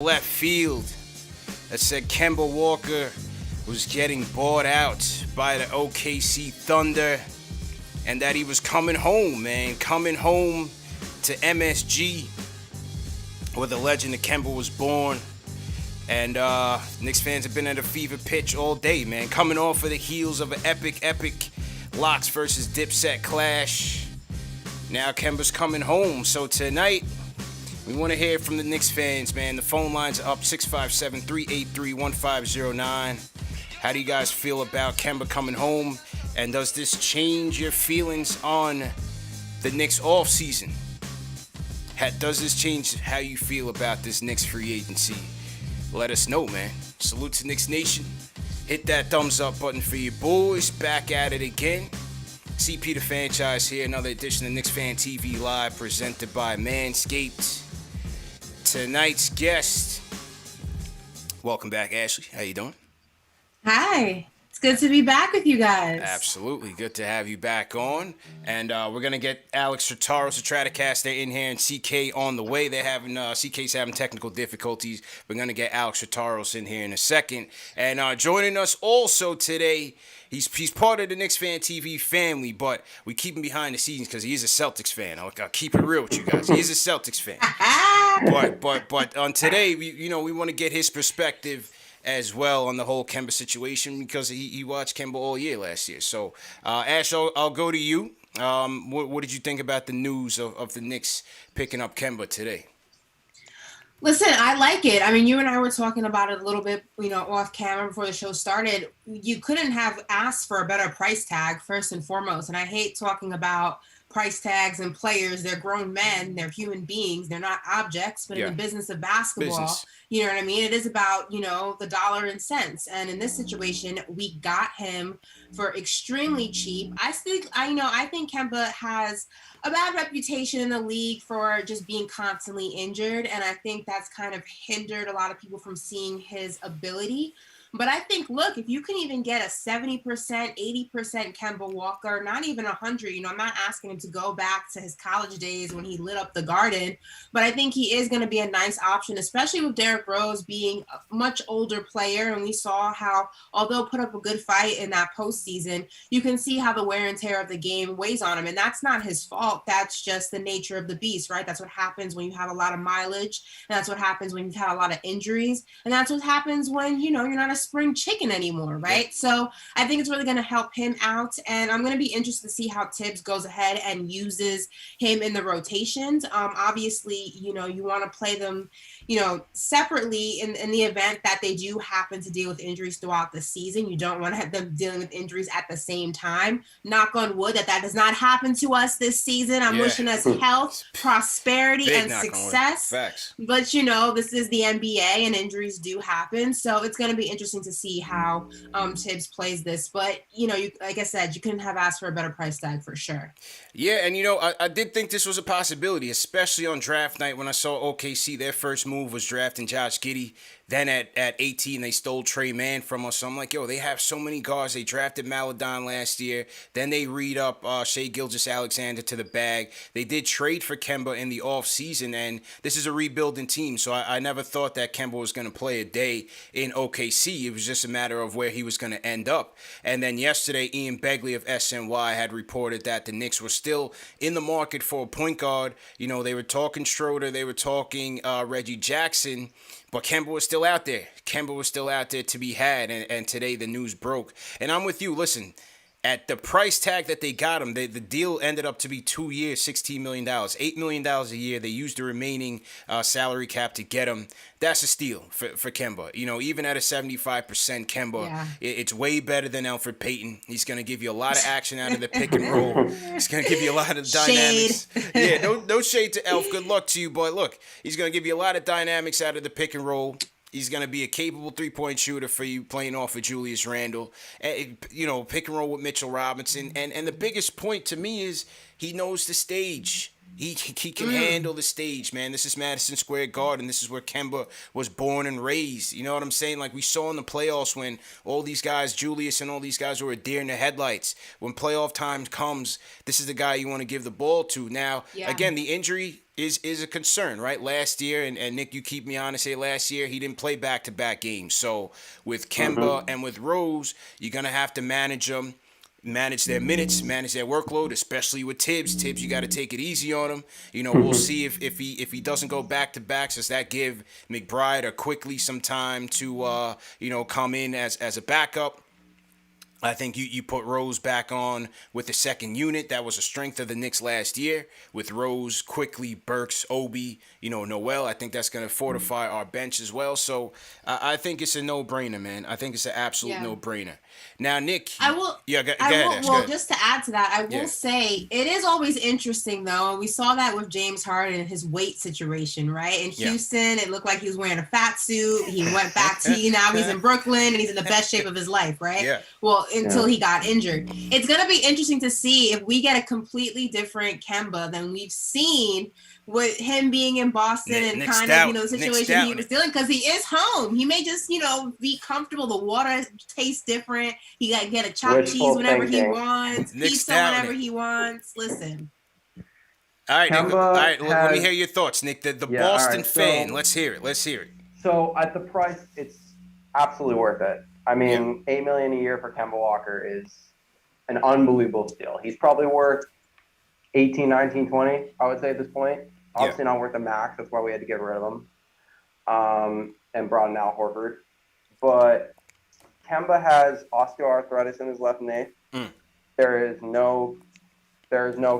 left field that said Kemba Walker was getting bought out by the OKC Thunder and that he was coming home, man. Coming home to MSG where the legend of Kemba was born. And Knicks fans have been at a fever pitch all day, man. Coming off of the heels of an epic Locks versus Dipset clash. Now Kemba's coming home. So tonight, we want to hear from the Knicks fans, man. The phone lines are up 657-383-1509. How do you guys feel about Kemba coming home? And does this change your feelings on the Knicks offseason? Does this change how you feel about this Knicks free agency? Let us know, man. Salute to Knicks Nation. Hit that thumbs up button for your boys. Back at it again. CP the Franchise here. Another edition of KnicksFanTV Live presented by Manscaped. Tonight's guest. Welcome back, Ashley. How you doing? Hi. It's good to be back with you guys. Absolutely. Good to have you back on. And we're going to get Alex Rotaros, the Stratocaster, in here, and CK on the way. They're having CK's having technical difficulties. We're going to get Alex Rotaros in here in a second. And joining us also today, he's part of the KnicksFanTV family, but we keep him behind the scenes because he is a Celtics fan. I'll keep it real with you guys. He is a Celtics fan. but on today, we want to get his perspective as well on the whole Kemba situation because he watched Kemba all year last year. So, Ash, I'll go to you. What did you think about the news of the Knicks picking up Kemba today? Listen, I like it. I mean, you and I were talking about it a little bit, off camera before the show started. You couldn't have asked for a better price tag, first and foremost. And I hate talking about price tags and players. They're grown men. They're human beings. They're not objects. But in the business of basketball, you know what I mean? It is about, the dollar and cents. And in this situation, we got him for extremely cheap. I think Kemba has a bad reputation in the league for just being constantly injured. And I think that's kind of hindered a lot of people from seeing his ability. But I think, look, if you can even get a 70%, 80% Kemba Walker, not even 100, I'm not asking him to go back to his college days when he lit up the Garden, but I think he is going to be a nice option, especially with Derrick Rose being a much older player. And we saw how, although put up a good fight in that postseason, you can see how the wear and tear of the game weighs on him. And that's not his fault. That's just the nature of the beast, right? That's what happens when you have a lot of mileage. And that's what happens when you've had a lot of injuries. And that's what happens when, you're not a spring chicken anymore, right? Yeah. So I think it's really going to help him out, and I'm going to be interested to see how Tibbs goes ahead and uses him in the rotations. Obviously, you want to play them, separately in the event that they do happen to deal with injuries throughout the season. You don't want to have them dealing with injuries at the same time. Knock on wood that does not happen to us this season. I'm wishing us health, prosperity, and success. Facts. But this is the NBA and injuries do happen. So it's going to be interesting to see how Tibbs plays this. But, like I said, you couldn't have asked for a better price tag for sure. Yeah, and I did think this was a possibility, especially on draft night when I saw OKC, their first move was drafting Josh Giddey. Then at 18, they stole Trey Mann from us. So I'm like, they have so many guards. They drafted Maladon last year. Then they read up Shai Gilgeous-Alexander to the bag. They did trade for Kemba in the offseason, and this is a rebuilding team. So I never thought that Kemba was going to play a day in OKC. It was just a matter of where he was going to end up. And then yesterday, Ian Begley of SNY had reported that the Knicks were still in the market for a point guard. They were talking Schroeder. They were talking Reggie Jackson. But Kemba was still out there. Kemba was still out there to be had, and today the news broke. And I'm with you. Listen, at the price tag that they got him, the deal ended up to be 2 years, $16 million, $8 million a year. They used the remaining salary cap to get him. That's a steal for Kemba. Even at a 75% Kemba, it's way better than Elfrid Payton. He's going to give you a lot of action out of the pick and roll. He's going to give you a lot of dynamics. Yeah, no shade to Elf. Good luck to you, but look, he's going to give you a lot of dynamics out of the pick and roll. He's going to be a capable three-point shooter for you playing off of Julius Randle. Pick and roll with Mitchell Robinson. And the biggest point to me is he knows the stage. He can handle the stage, man. This is Madison Square Garden. This is where Kemba was born and raised. You know what I'm saying? Like we saw in the playoffs when all these guys, Julius and all these guys were a deer in the headlights. When playoff time comes, this is the guy you want to give the ball to. Now, again, the injury is a concern, right? Last year, and Nick, you keep me honest here. Last year, he didn't play back-to-back games. So with Kemba and with Rose, you're gonna have to manage them, manage their minutes, manage their workload, especially with Tibbs. Tibbs, you got to take it easy on him. We'll see if he doesn't go back to back. Does that give McBride or Quickly some time to come in as a backup? I think you put Rose back on with the second unit. That was a strength of the Knicks last year with Rose, Quickly, Burks, Obi, Noel. I think that's going to fortify our bench as well. So I think it's a no-brainer, man. I think it's an absolute no-brainer. Now, Nick. I will. Yeah, go I ahead, will. Ash, Well, go ahead. just to add to that, I will say it is always interesting, though. We saw that with James Harden and his weight situation, right? In Houston, it looked like he was wearing a fat suit. He went back to now he's in Brooklyn and he's in the best shape of his life, right? Yeah. Well, until he got injured. It's gonna be interesting to see if we get a completely different Kemba than we've seen with him being in Boston and Nick's kind down. of, the Nick's situation down. he was dealing, because he is home. He may just, be comfortable. The water tastes different. He got to get a chopped cheese whenever he wants, Nick's pizza down whenever it. he wants. Listen. All right, Nick. Kemba All right, let me has- hear your thoughts, Nick. The Yeah, all Boston right, fan. so- Let's hear it. So at the price, it's absolutely worth it. I mean, $8 million a year for Kemba Walker is an unbelievable steal. He's probably worth 18, 19, 20, I would say at this point. Obviously not worth the max. That's why we had to get rid of him and brought in Al Horford. But Kemba has osteoarthritis in his left knee. There is no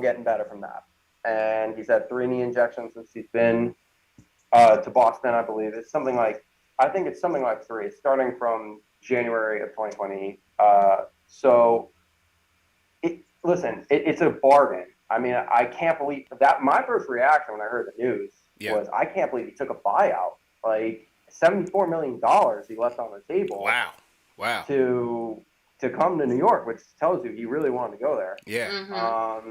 getting better from that. And he's had 3 knee injections since he's been to Boston, I believe. I think it's something like 3. It's starting from January of 2020. It's a bargain. I mean, I can't believe that. My first reaction when I heard the news was, I can't believe he took a buyout. Like $74 million he left on the table. Wow. To come to New York, which tells you he really wanted to go there. Yeah.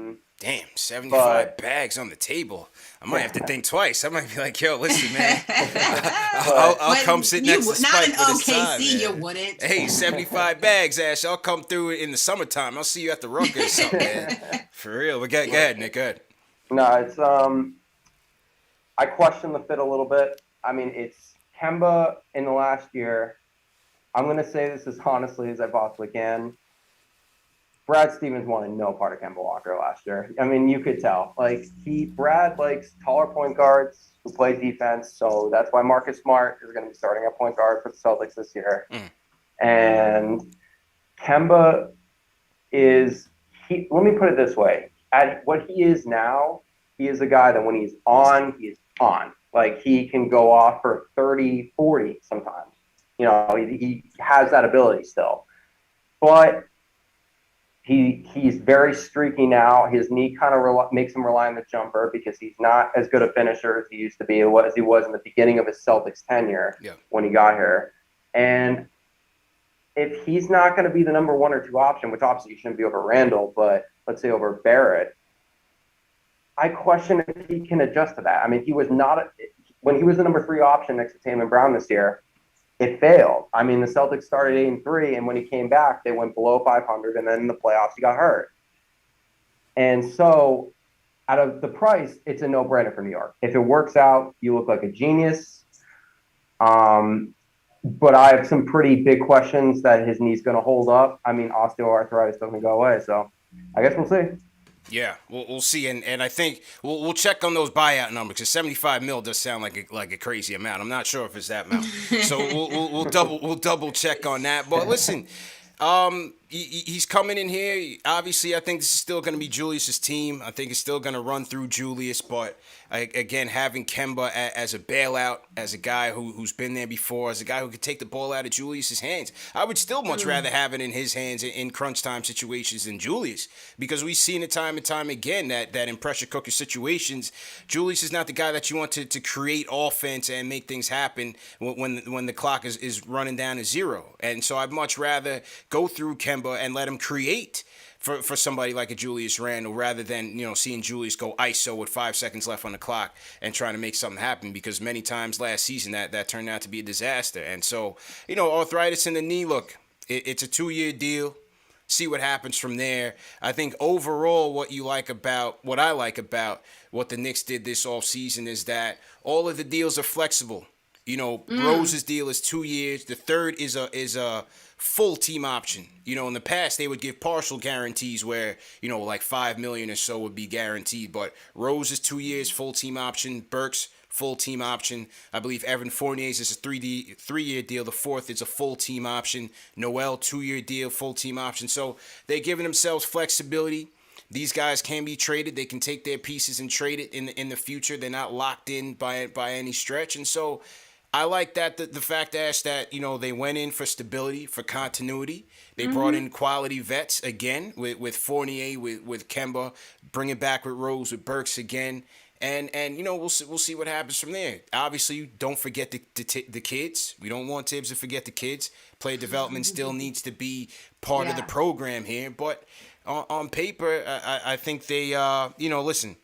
Damn, 75 bags on the table. I might have to think twice. I might be like, yo, listen, man. I'll come sit next to Spike not in with his OKC, time, you man. wouldn't. Hey, 75 bags, Ash. I'll come through in the summertime. I'll see you at the Rucker or something, man. For real. But go ahead, Nick. Go ahead. No, it's I question the fit a little bit. I mean, it's Kemba in the last year. I'm going to say this as honestly as I possibly can. Brad Stevens wanted no part of Kemba Walker last year. I mean, you could tell. Brad likes taller point guards who play defense, so that's why Marcus Smart is going to be starting at point guard for the Celtics this year. And Kemba let me put it this way. At what he is now, he is a guy that when he's on, he is on. Like, he can go off for 30, 40 sometimes. He has that ability still. But he's very streaky now. His knee kind of makes him rely on the jumper because he's not as good a finisher as he used to be, as he was in the beginning of his Celtics tenure when he got here. And if he's not going to be the number 1 or 2 option, which obviously he shouldn't be over Randall, but let's say over Barrett, I question if he can adjust to that. I mean, when he was the number 3 option next to Tatum Brown this year, it failed. I mean, the Celtics started 8-3, and when he came back, they went below 500, and then in the playoffs, he got hurt. And so, out of the price, it's a no-brainer for New York. If it works out, you look like a genius. But I have some pretty big questions that his knee's going to hold up. I mean, osteoarthritis doesn't go away, so I guess we'll see. Yeah, we'll see, and I think we'll check on those buyout numbers because 75 mil does sound like a crazy amount. I'm not sure if it's that amount, so we'll double check on that. But listen, he's coming in here. Obviously, I think this is still going to be Julius's team. I think it's still going to run through Julius, but again, having Kemba as a bailout, as a guy who's been there before, as a guy who could take the ball out of Julius's hands, I would still much rather have it in his hands in crunch time situations than Julius, because we've seen it time and time again that in pressure cooker situations, Julius is not the guy that you want to create offense and make things happen when the clock is running down to 0. And so I'd much rather go through Kemba and let him create for somebody like a Julius Randle rather than, seeing Julius go ISO with 5 seconds left on the clock and trying to make something happen, because many times last season that turned out to be a disaster. And so, arthritis in the knee, look, it's a 2-year deal. see what happens from there. I think overall what I like about what the Knicks did this offseason is that all of the deals are flexible. You know, Rose's deal is 2 years. The third is a full team option. You know, in the past they would give partial guarantees where, you know, like $5 million or so would be guaranteed. But Rose is 2 years, full team option. Burks, full team option. I believe Evan Fournier's is a 3-year deal. The fourth is a full team option. Noel, 2-year deal, full team option. So they're giving themselves flexibility. These guys can be traded. They can take their pieces and trade it in the future. They're not locked in by any stretch. And so I like that the fact, Ash, that, you know, they went in for stability, for continuity. They brought in quality vets again with Fournier, with Kemba, bringing back with Rose, with Burks again. And you know, we'll see what happens from there. Obviously, don't forget the kids. We don't want Tibbs to forget the kids. Player development still needs to be part of the program here. But on paper, I think they, you know, listen,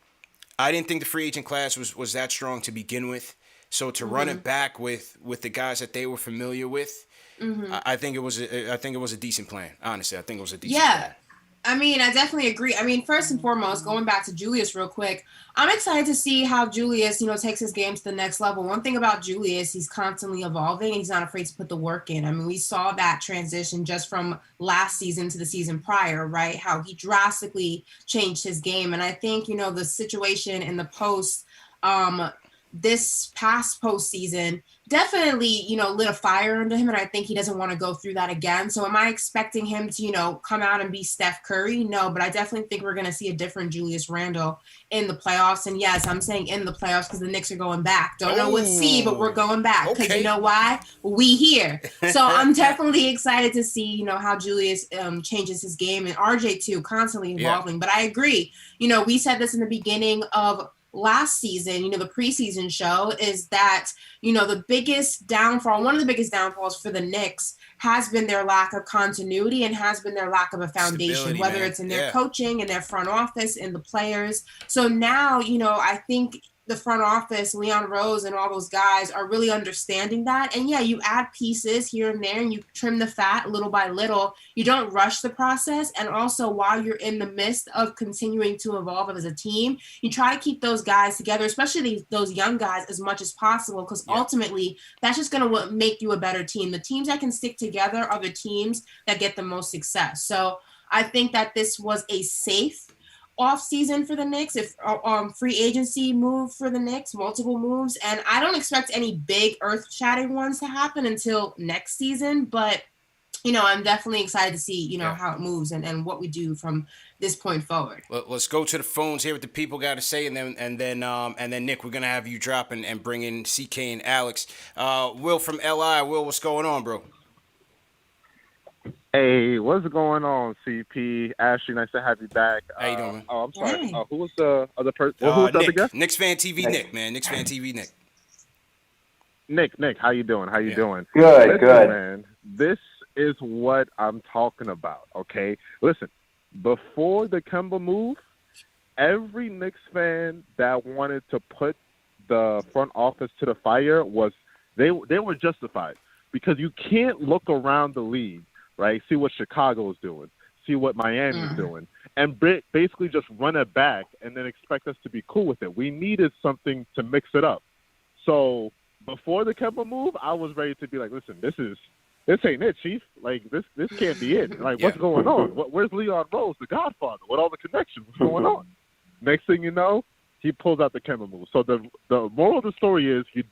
I didn't think the free agent class was that strong to begin with. So to run it back with the guys that they were familiar with, I think it was a decent plan. Honestly, I think it was a decent plan. I mean, I definitely agree. I mean, first and foremost, going back to Julius real quick, I'm excited to see how Julius, you know, takes his game to the next level. One thing about Julius, he's constantly evolving. He's not afraid to put the work in. I mean, we saw that transition just from last season to the season prior, right? How he drastically changed his game. And I think, you know, the situation in the post, this past postseason definitely, you know, lit a fire under him, and I think he doesn't want to go through that again. So am I expecting him to, you know, come out and be Steph Curry? No, but I definitely think we're going to see a different Julius Randle in the playoffs. And yes, I'm saying in the playoffs because the Knicks are going back. Don't know what seed, but we're going back because you know why? We here. So I'm definitely excited to see, you know, how Julius changes his game, and RJ too, constantly evolving. But I agree. You know, we said this in the beginning of last season, you know, the preseason show, is that, you know, the biggest downfall, one of the biggest downfalls for the Knicks has been their lack of continuity and has been their lack of a foundation, whether it's in their coaching, in their front office, in the players. So now, you know, I think the front office, Leon Rose and all those guys are really understanding that. And yeah, you add pieces here and there and you trim the fat little by little. You don't rush the process. And also while you're in the midst of continuing to evolve as a team, you try to keep those guys together, especially those young guys, as much as possible, because ultimately that's just going to make you a better team. The teams that can stick together are the teams that get the most success. So I think that this was a safe off season for the Knicks, if free agency move for the Knicks, multiple moves, and I don't expect any big earth-shattering ones to happen until next season, but you know, I'm definitely excited to see, you know, how it moves and what we do from this point forward. Let's go to the phones, hear what the people got to say, and then Nick, we're gonna have you drop and bring in CK and Alex. Will from LI. Will, what's going on, bro? Hey, what's going on, CP? Ashley, nice to have you back. How you doing, man? Oh, I'm sorry. Who was the other person? Who was the other guest? KnicksFanTV Nick, man. KnicksFanTV Nick. Nick, how you doing? How you doing? Good, Listen, good. Man, this is what I'm talking about, okay? Listen, before the Kemba move, every Knicks fan that wanted to put the front office to the fire they were justified, because you can't look around the league, right? See what Chicago's doing, see what Miami's doing, and basically just run it back and then expect us to be cool with it. We needed something to mix it up. So before the Kemba move, I was ready to be like, listen, this ain't it, Chief. Like, this can't be it. Like, what's going on? Where's Leon Rose, the Godfather? What all the connections? What's going on? Next thing you know, he pulls out the Kemba move. So the moral of the story is you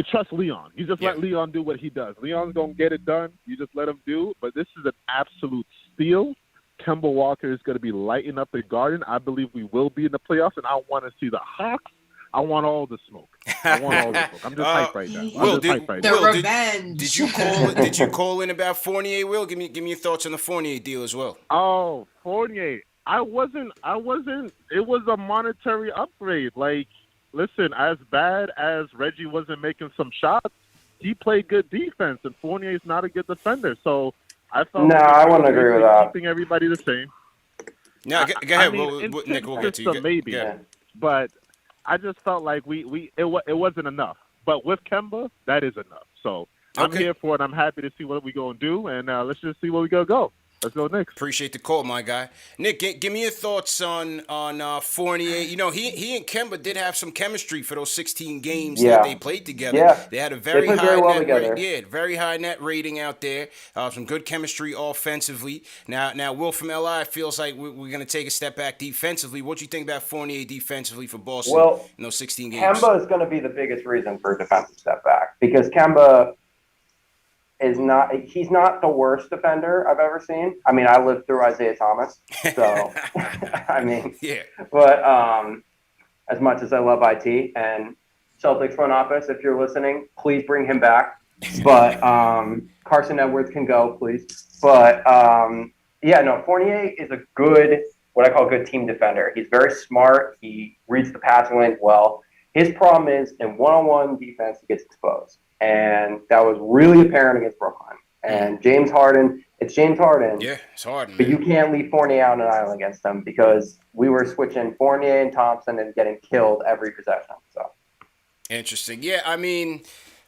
trust Leon. You just let Leon do what he does. Leon's going to get it done. You just let him do. But this is an absolute steal. Kemba Walker is going to be lighting up the Garden. I believe we will be in the playoffs, and I want to see the Hawks. I want all the smoke. I'm just hyped right now. Revenge. Did you call in about Fournier, Will? Give me your thoughts on the Fournier deal as well. Oh, Fournier. I wasn't. It was a monetary upgrade. Like, listen, as bad as Reggie wasn't making some shots, he played good defense, and Fournier is not a good defender. So I felt I wouldn't agree with that. Keeping everybody the same. No, go ahead, Nick. We'll get to you. Maybe, but I just felt like it wasn't enough. But with Kemba, that is enough. So I'm here for it. I'm happy to see what we're going to do, and let's just see where we going to go. Let's go Knicks. Appreciate the call, my guy. Nick, give me your thoughts on Fournier. You know, he and Kemba did have some chemistry for those 16 games that they played together. Yeah. They had a very played high very well net together. very high net rating out there. Some good chemistry offensively. Now Will from LI feels like we're going to take a step back defensively. What do you think about Fournier defensively for Boston in those 16 games? Kemba is going to be the biggest reason for a defensive step back because Kemba he's not the worst defender I've ever seen. I mean, I lived through Isaiah Thomas, so I mean, yeah. But as much as I love IT and Celtics front office, if you're listening, please bring him back. But Carson Edwards can go, please. But Fournier is a good, what I call a good team defender. He's very smart. He reads the passing lanes well. His problem is in one-on-one defense, he gets exposed. And that was really apparent against Brooklyn. And James Harden, it's James Harden. Yeah, it's Harden. But you can't leave Fournier out on an island against them because we were switching Fournier and Thompson and getting killed every possession. So interesting. Yeah, I mean,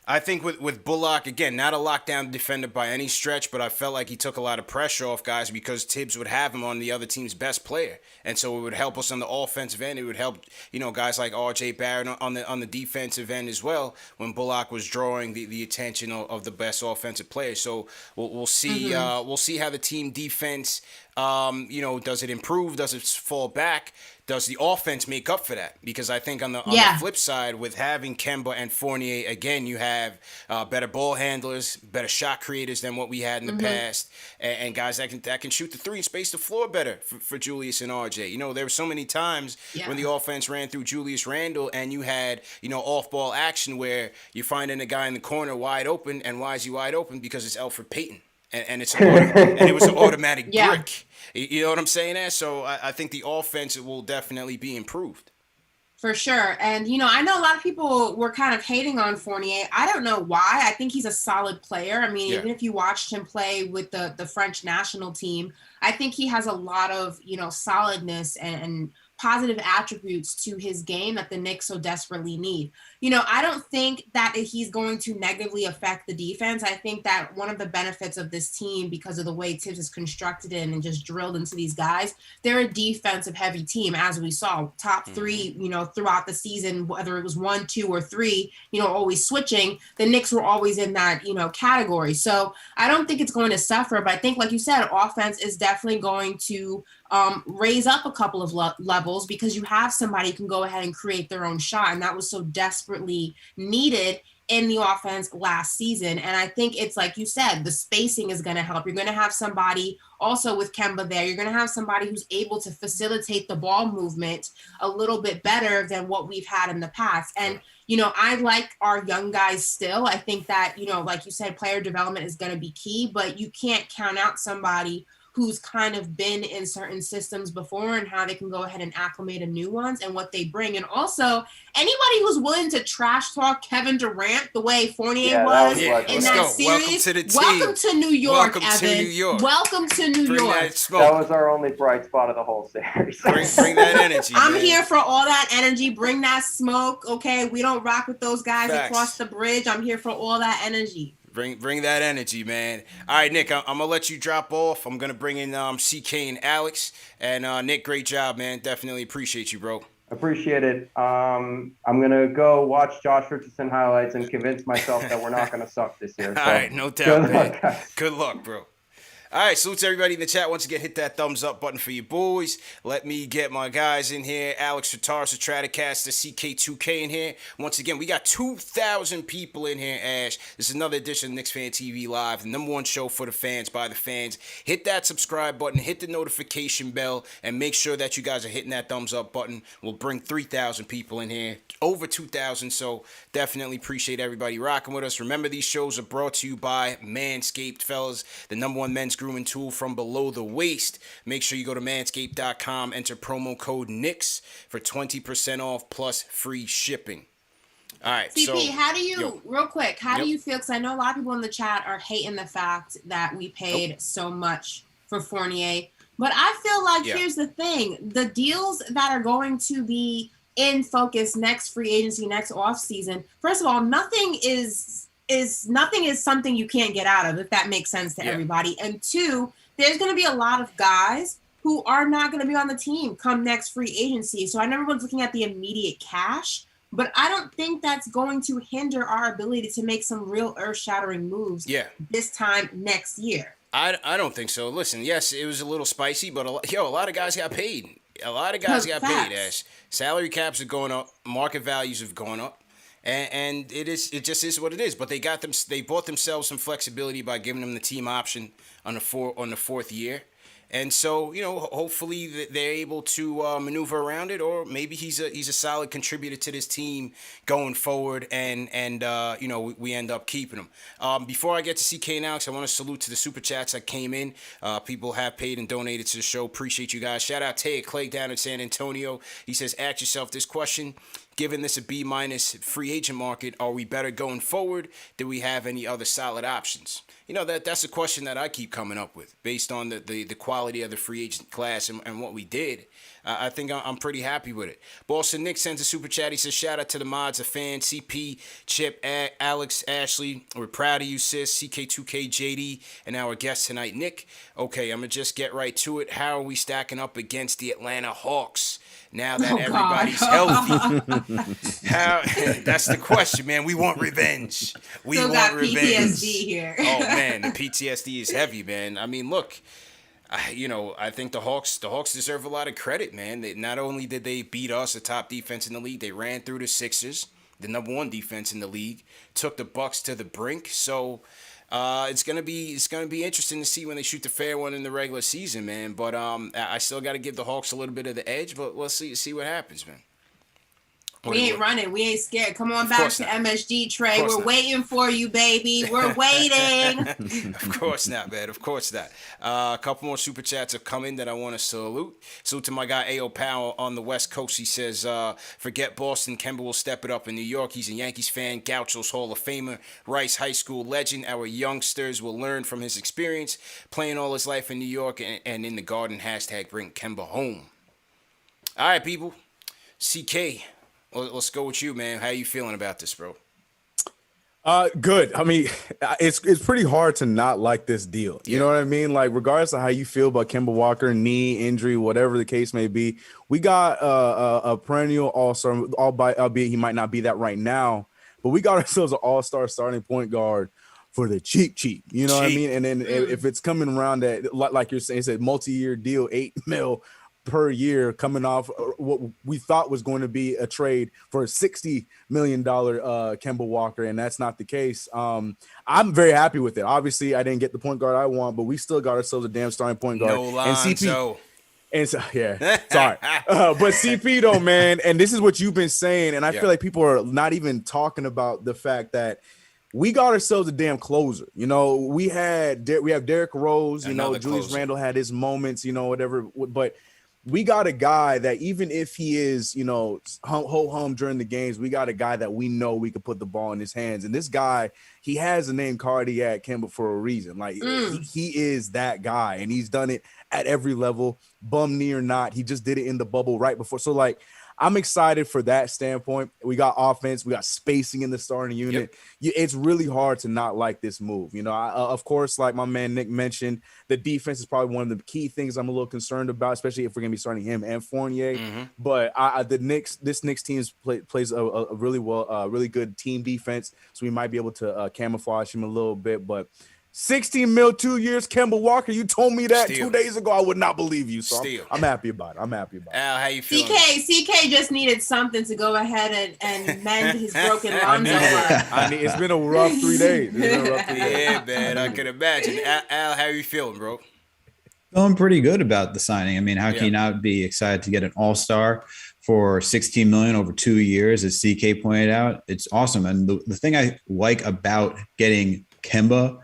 I think with Bullock, again, not a lockdown defender by any stretch, but I felt like he took a lot of pressure off guys because Tibbs would have him on the other team's best player. And so it would help us on the offensive end. It would help, guys like R.J. Barrett on the defensive end as well when Bullock was drawing the attention of the best offensive players. So we'll see. We'll see how the team defense, does it improve? Does it fall back? Does the offense make up for that? Because I think on the flip side, with having Kemba and Fournier, again, you have better ball handlers, better shot creators than what we had in the past, and guys that can shoot the three and space the floor better for Julius and RJ. There were so many times when the offense ran through Julius Randle and you had, off-ball action where you're finding a guy in the corner wide open, and why is he wide open? Because it's Elfrid Payton. And it was an automatic brick. You know what I'm saying there? So I think the offense will definitely be improved. For sure. And, I know a lot of people were kind of hating on Fournier. I don't know why. I think he's a solid player. I mean, even if you watched him play with the French national team, I think he has a lot of, solidness and positive attributes to his game that the Knicks so desperately need. I don't think that he's going to negatively affect the defense. I think that one of the benefits of this team, because of the way Tibbs is constructed in and just drilled into these guys, they're a defensive heavy team, as we saw. Top three, throughout the season, whether it was 1, 2, or 3, always switching, the Knicks were always in that, category. So I don't think it's going to suffer, but I think, like you said, offense is definitely going to raise up a couple of levels because you have somebody who can go ahead and create their own shot. And that was so desperately needed in the offense last season. And I think it's like you said, the spacing is going to help. You're going to have somebody also with Kemba there. You're going to have somebody who's able to facilitate the ball movement a little bit better than what we've had in the past. And, I like our young guys still. I think that, like you said, player development is going to be key, but you can't count out somebody who's kind of been in certain systems before and how they can go ahead and acclimate to new ones and what they bring. And also, anybody who's willing to trash talk Kevin Durant the way Fournier was in that series, welcome to the team. Welcome to New York, welcome Evan. To New York. Welcome to New York. That was our only bright spot of the whole series. Bring that energy. I'm here for all that energy. Bring that smoke, okay? We don't rock with those guys across the bridge. I'm here for all that energy. Bring that energy, man. All right, Nick, I'm going to let you drop off. I'm going to bring in CK and Alex. And, Nick, great job, man. Definitely appreciate you, bro. Appreciate it. I'm going to go watch Josh Richardson highlights and convince myself that we're not going to suck this year. All right, no doubt, man. Good luck, bro. All right, salute to everybody in the chat. Once again, hit that thumbs up button for you boys. Let me get my guys in here. Alex Fatars, Stratocast, the CK2K in here. Once again, we got 2,000 people in here, Ash. This is another edition of KnicksFanTV Live, the #1 show for the fans, by the fans. Hit that subscribe button, hit the notification bell, and make sure that you guys are hitting that thumbs up button. We'll bring 3,000 people in here, over 2,000, so definitely appreciate everybody rocking with us. Remember, these shows are brought to you by Manscaped, fellas, the #1 men's grooming tool from below the waist. Make sure you go to manscaped.com, enter promo code Knicks for 20% off plus free shipping. All right. CP, how do you, real quick, how do you feel? Because I know a lot of people in the chat are hating the fact that we paid so much for Fournier. But I feel like here's the thing. The deals that are going to be in focus next free agency, next offseason, first of all, nothing is nothing is something you can't get out of, if that makes sense to everybody. And two, there's going to be a lot of guys who are not going to be on the team come next free agency. So I know everyone's looking at the immediate cash, but I don't think that's going to hinder our ability to make some real earth-shattering moves this time next year. I don't think so. Listen, yes, it was a little spicy, but a lot of guys got paid. A lot of guys got paid. As salary caps are going up, market values have gone up. And it just is what it is. But they bought themselves some flexibility by giving them the team option on the fourth year. And so, hopefully they're able to maneuver around it, or maybe he's a solid contributor to this team going forward, and we end up keeping him. Before I get to CK and Alex, I want to salute to the super chats that came in. People have paid and donated to the show. Appreciate you guys. Shout out Ted Clay down in San Antonio. He says, ask yourself this question. Given this a B- free agent market, are we better going forward? Do we have any other solid options? That's a question that I keep coming up with based on the quality of the free agent class and what we did. I think I'm pretty happy with it. Boston Nick sends a super chat. He says, shout out to the mods, a fan, CP, Chip, Alex, Ashley. We're proud of you, sis. CK2K, JD, and our guest tonight, Nick. Okay, I'm going to just get right to it. How are we stacking up against the Atlanta Hawks? Now that everybody's healthy. That's the question, man. We want revenge. We Still want got revenge. PTSD here. Oh man, the PTSD is heavy, man. I mean, look, I think the Hawks deserve a lot of credit, man. Not only did they beat us, a top defense in the league, they ran through the Sixers, the number one defense in the league, took the Bucks to the brink. So it's gonna be interesting to see when they shoot the fair one in the regular season, man. But I still got to give the Hawks a little bit of the edge. But let's see what happens, man. We ain't running. We ain't scared. Come on back to MSG, Trey. We're waiting for you, baby. We're waiting. Of course not, man. Of course not. A couple more super chats have come in that I want to salute. Salute to my guy A.O. Powell on the West Coast. He says, forget Boston. Kemba will step it up in New York. He's a Yankees fan, Gaucho's Hall of Famer, Rice High School legend. Our youngsters will learn from his experience, playing all his life in New York and in the Garden. # bring Kemba home. All right, people. CK. Let's go with you, man. How you feeling about this, bro? Good. I mean, it's pretty hard to not like this deal. You know what I mean? Like, regardless of how you feel about Kemba Walker, knee injury, whatever the case may be, we got a perennial all-star, albeit he might not be that right now, but we got ourselves an all-star starting point guard for the cheap. You know what I mean? And then if it's coming around that, like you're saying, it's a multi-year deal, $8 million per year, coming off what we thought was going to be a trade for a $60 million Kemba Walker, and that's not the case. I'm very happy with it. Obviously, I didn't get the point guard I want, but we still got ourselves a damn starting point guard. No Lonzo. And so, sorry. But CP, though, man, and this is what you've been saying, and I feel like people are not even talking about the fact that we got ourselves a damn closer. We have Derrick Rose, Julius Randle had his moments, whatever, but we got a guy that even if he is, ho-hum during the games, we got a guy that we know we could put the ball in his hands. And this guy, he has the name Cardiac Kemba for a reason. Like, he is that guy, and he's done it at every level, bum knee or not. He just did it in the bubble right before. So, like, I'm excited for that standpoint. We got offense. We got spacing in the starting unit. It's really hard to not like this move. Of course, like my man Nick mentioned, the defense is probably one of the key things I'm a little concerned about, especially if we're going to be starting him and Fournier. But this Knicks team plays a really good team defense, so we might be able to camouflage him a little bit. But $16 million, 2 years, Kemba Walker. You told me that 2 days ago. I would not believe you. So I'm happy about it. Al, how you feeling? CK just needed something to go ahead and mend his broken Lonzo. It's been a rough 3 days. Yeah, man, I can imagine. Al, how you feeling, bro? Feeling pretty good about the signing. I mean, how can you not be excited to get an all-star for $16 million over 2 years, as CK pointed out? It's awesome. And the thing I like about getting Kemba,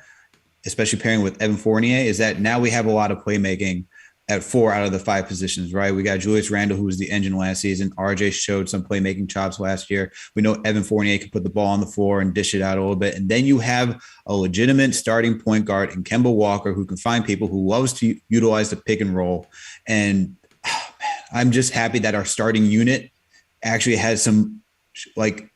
especially pairing with Evan Fournier, is that now we have a lot of playmaking at 4 out of the 5 positions, right? We got Julius Randle, who was the engine last season. RJ showed some playmaking chops last year. We know Evan Fournier can put the ball on the floor and dish it out a little bit. And then you have a legitimate starting point guard in Kemba Walker, who can find people, who loves to utilize the pick and roll. And I'm just happy that our starting unit actually has some, like,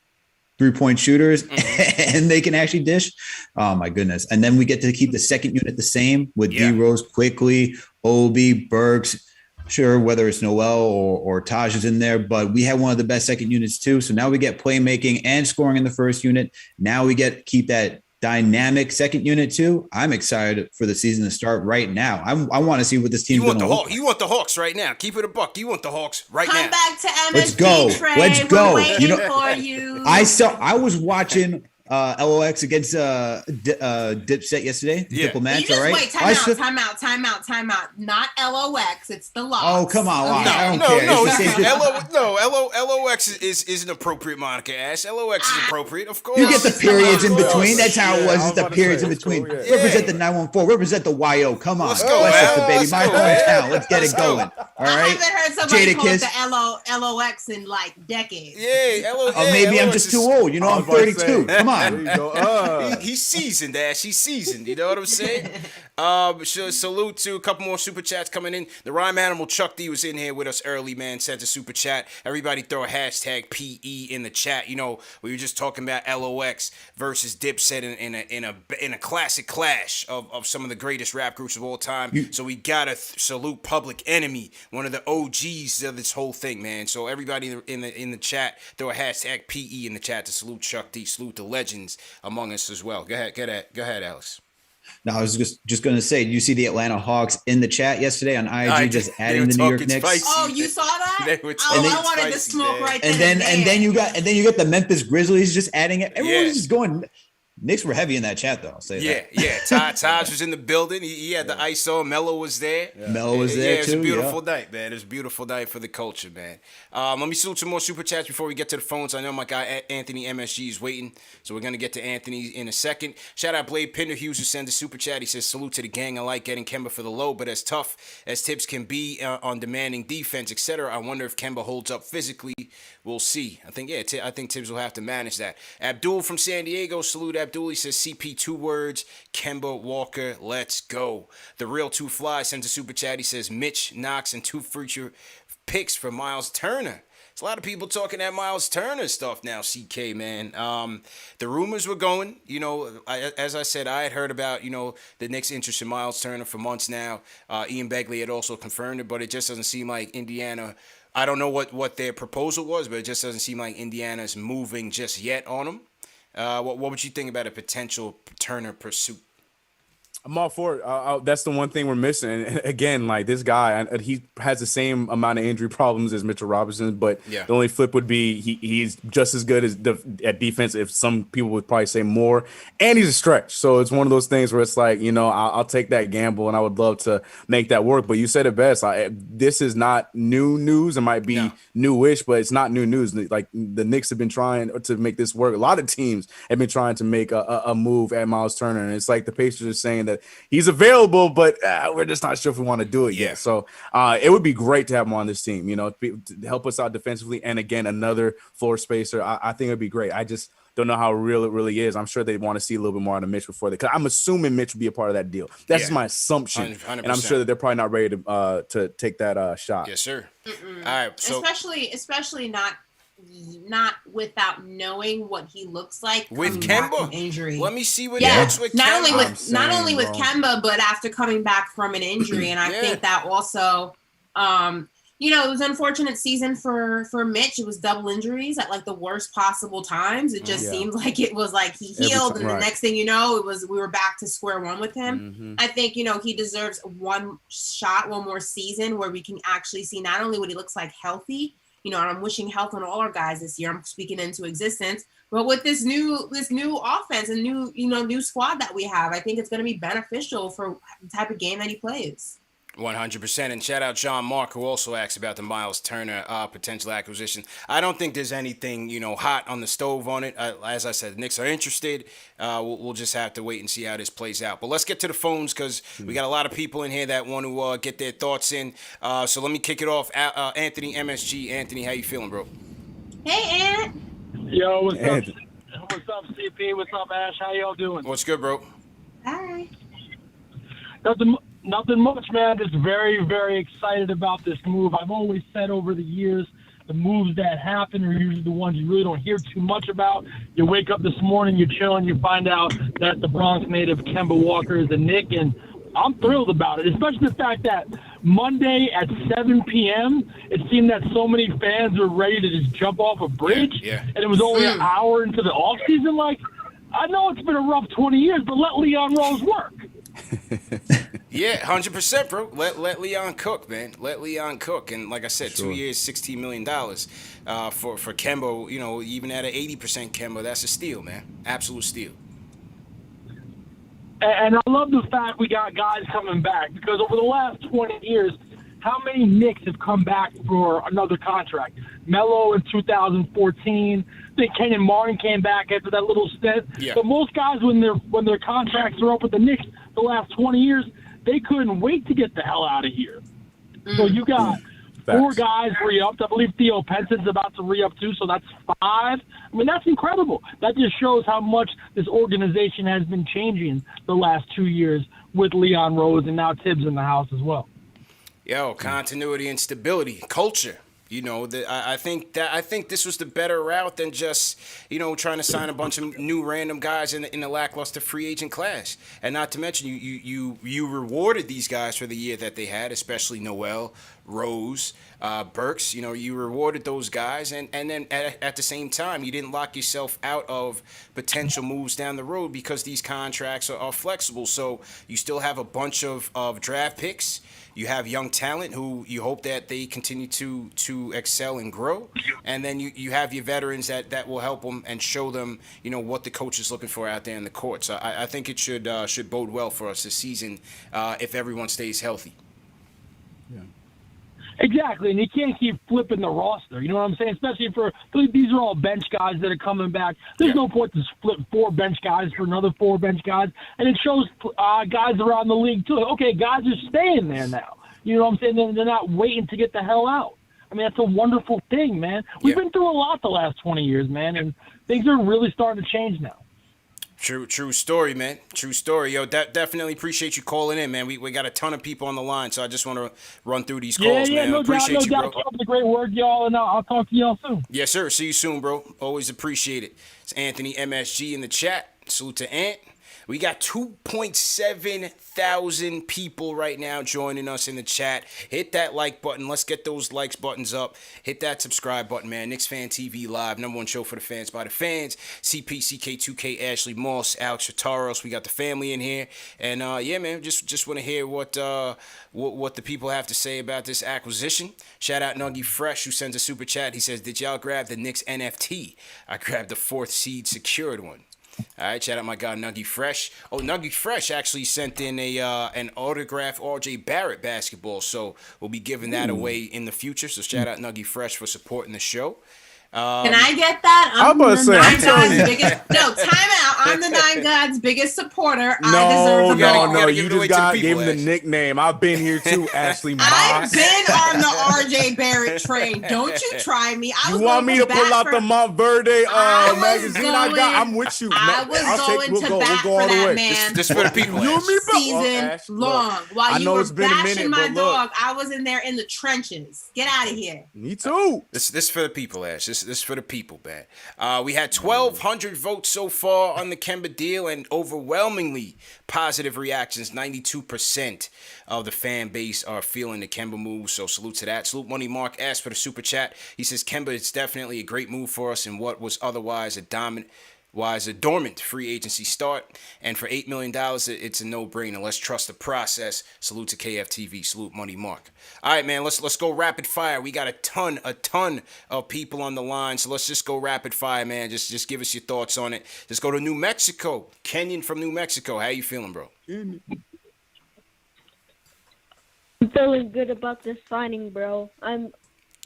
3-point shooters and they can actually dish. Oh my goodness. And then we get to keep the second unit the same with D Rose, Quickly, Obi, Burks, sure, whether it's Noel or Taj is in there, but we had one of the best second units too. So now we get playmaking and scoring in the first unit. Now we get keep that dynamic second unit too. I'm excited for the season to start right now. I want to see what this team's going to look like. You want the Hawks right now. Keep it a buck. You want the Hawks right now. Come back to MSG. Let's go. Trey. Let's go. We're waiting for you. I was watching LOX against Dipset yesterday. Yeah. Diplomats, all right? Wait, time out. Not LOX. It's the loss. Oh, come on. Okay. I don't care. LOX is an appropriate moniker, Ash. LOX is appropriate, of course. You get the periods in between. That's how it was. It's the periods in between. Cool, Represent the 914. Represent the YO. Come on. Let's go, Westchester, man. baby. Let's My go, man. hometown. Let's get it going. All I right. haven't heard somebody Jada call it Kiss. the LOX in like decades. Yeah, Oh, maybe I'm just too old. You know, I'm 32. Come on. There you go. He's seasoned, Ash. He's seasoned. You know what I'm saying? Salute to a couple more super chats coming in. The Rhyme Animal Chuck D was in here with us early, man. Sent a super chat. Everybody throw a hashtag PE in the chat. You know, we were just talking about LOX versus Dipset in a classic clash of some of the greatest rap groups of all time. So we gotta salute Public Enemy, one of the OGs of this whole thing, man. So everybody in the chat, throw a hashtag PE in the chat to salute Chuck D, salute the legends among us as well. Go ahead, Alex. No, I was just going to say, you see the Atlanta Hawks in the chat yesterday on IG, just adding the New York Knicks. Spicy. Oh, you saw that? They were I wanted to smoke man. right there. And then you got the Memphis Grizzlies just adding it. Everyone was just going. Knicks were heavy in that chat, though. I'll say that. Yeah. Taj was in the building. He had the ice on. Mello was there. Mello was there, too. It was a beautiful night, man. It was a beautiful night for the culture, man. Let me salute some more super chats before we get to the phones. I know my guy Anthony MSG is waiting, so we're going to get to Anthony in a second. Shout out Blade Pinder Hughes, who sent a super chat. He says, salute to the gang. I like getting Kemba for the low, but as tough as Tibbs can be on demanding defense, etc., I wonder if Kemba holds up physically. We'll see. I think Tibbs will have to manage that. Abdul from San Diego, salute Abdul. He says, CP 2 words, Kemba Walker, let's go. The Real 2 Fly sends a super chat. He says, Mitch Knox and 2 future picks for Miles Turner. There's a lot of people talking that Miles Turner stuff now, CK, man. The rumors were going, you know, as I said, I had heard about, you know, the Knicks' interest in Miles Turner for months now. Ian Begley had also confirmed it, but it just doesn't seem like Indiana. I don't know what their proposal was, but it just doesn't seem like Indiana's moving just yet on him. What would you think about a potential Turner pursuit? I'm all for it. That's the one thing we're missing. And again, like this guy, he has the same amount of injury problems as Mitchell Robinson, but the only flip would be he's just as good as at defense. If some people would probably say more, and he's a stretch. So it's one of those things where it's like, you know, I'll take that gamble, and I would love to make that work. But you said it best. This is not new news. It might be newish, but it's not new news. Like the Knicks have been trying to make this work. A lot of teams have been trying to make a move at Miles Turner, and it's like the Pacers are saying that he's available, but we're just not sure if we want to do it yet. So it would be great to have him on this team, you know, to help us out defensively. And again, another floor spacer. I think it'd be great. I just don't know how real it really is. I'm sure they want to see a little bit more out of Mitch before because I'm assuming Mitch would be a part of that deal. That's just my assumption. 100%. And I'm sure that they're probably not ready to take that shot. Yes, sir. All right. So especially not without knowing what he looks like with Kemba injury. Let me see what he looks with. Not only with Kemba, but after coming back from an injury, and I think that also, you know, it was an unfortunate season for Mitch. It was double injuries at like the worst possible times. It just seemed like it was like he healed, and the next thing you know, we were back to square one with him. I think, you know, he deserves one more season where we can actually see not only what he looks like healthy. You know, and I'm wishing health on all our guys this year. I'm speaking into existence. But with this new offense and new squad that we have, I think it's going to be beneficial for the type of game that he plays. 100%. And shout out John Mark, who also asked about the Miles Turner potential acquisition. I don't think there's anything, you know, hot on the stove on it. As I said, the Knicks are interested. We'll just have to wait and see how this plays out. But let's get to the phones because we got a lot of people in here that want to get their thoughts in. So let me kick it off. Anthony MSG. Anthony, how you feeling, bro? Hey, Ant. Yo, what's up? What's up, CP? What's up, Ash? How y'all doing? What's good, bro? Hi. Nothing much, man. Just very, very excited about this move. I've always said over the years the moves that happen are usually the ones you really don't hear too much about. You wake up this morning, you're chilling, you find out that the Bronx native Kemba Walker is a Knick, and I'm thrilled about it, especially the fact that Monday at 7 p.m., it seemed that so many fans were ready to just jump off a bridge, and it was only an hour into the offseason. Like, I know it's been a rough 20 years, but let Leon Rose work. Yeah, 100%, bro. Let Leon cook, man. Let Leon cook. And like I said, Sure. 2 years, $16 million for Kemba. You know, even at an 80% Kemba, that's a steal, man. Absolute steal. And I love the fact we got guys coming back, because over the last 20 years, how many Knicks have come back for another contract? Melo in 2014. I think Kenyon Martin came back after that little stint. Yeah. But most guys, when their contracts are up with the Knicks the last 20 years, they couldn't wait to get the hell out of here. So you got four guys re-upped. I believe Theo Penson's about to re-up too, so that's 5. I mean, that's incredible. That just shows how much this organization has been changing the last 2 years with Leon Rose and now Tibbs in the house as well. Yo, continuity and stability, culture. You know, I think this was the better route than just, you know, trying to sign a bunch of new random guys in the lackluster free agent class. And not to mention, you rewarded these guys for the year that they had, especially Noel, Rose, Burks. You know, you rewarded those guys, and then at the same time, you didn't lock yourself out of potential moves down the road because these contracts are flexible. So you still have a bunch of draft picks. You have young talent who you hope that they continue to excel and grow. And then you have your veterans that will help them and show them, you know, what the coach is looking for out there in the court. So I think it should bode well for us this season if everyone stays healthy. Exactly, and you can't keep flipping the roster. You know what I'm saying? Especially these are all bench guys that are coming back. There's no point to split 4 bench guys for another 4 bench guys, and it shows guys around the league too. Okay, guys are staying there now. You know what I'm saying? They're not waiting to get the hell out. I mean, that's a wonderful thing, man. We've been through a lot the last 20 years, man, and things are really starting to change now. True story, man. True story. Yo, definitely appreciate you calling in, man. We got a ton of people on the line, so I just want to run through these calls, man. No Appreciate doubt, you, no bro. doubt. Keep up the great work, y'all, and I'll talk to y'all soon. Yes, sir. See you soon, bro. Always appreciate it. It's Anthony MSG in the chat. Salute to Ant. We got 2.7 thousand people right now joining us in the chat. Hit that like button. Let's get those likes buttons up. Hit that subscribe button, man. KnicksFanTV Live, #1 show for the fans by the fans. CP, CK2K, Ashley Moss, Alex Chataros. We got the family in here. And yeah, man, just want to hear what the people have to say about this acquisition. Shout out Nuggy Fresh, who sends a super chat. He says, "Did y'all grab the Knicks NFT? I grabbed the 4th seed secured one." All right, shout out my guy Nuggy Fresh. Oh, Nuggy Fresh actually sent in an autographed RJ Barrett basketball, so we'll be giving that away in the future. So shout out Nuggy Fresh for supporting the show. Can I get that? I'm about to say, I'm telling you. No, time out. I'm the Nine Gods' biggest supporter. No, I deserve the ball. no. give You it away just to the gave him people, the Ash. nickname. I've been here too, Ashley I've Moss. been on the RJ Barrett train. Don't you try me. I You was want going me to pull bat out for- the Montverde I was magazine I got? going- I'm with you. I was going to bat for all the that way. man. This for the people. You Ash. and me both. Season Ash, look, long. While I you know were it's been a bashing minute, my but look. dog, I was in there in the trenches. Get out of here. Me too. This for the people, Ash. This for the people, man. We had 1,200 votes so far on the Kemba deal, and overwhelmingly positive reactions. 92% of the fan base are feeling the Kemba move, so salute to that. Salute Money Mark asked for the super chat. He says Kemba is definitely a great move for us in what was otherwise a dormant free agency start, and for $8 million, it's a no-brainer. Let's trust the process. Salute to KFTV. Salute Money Mark. All right, man. Let's go rapid fire. We got a ton of people on the line, so let's just go rapid fire, man. Just give us your thoughts on it. Just go to New Mexico. Kenyon from New Mexico. How you feeling, bro? I'm feeling good about this signing, bro.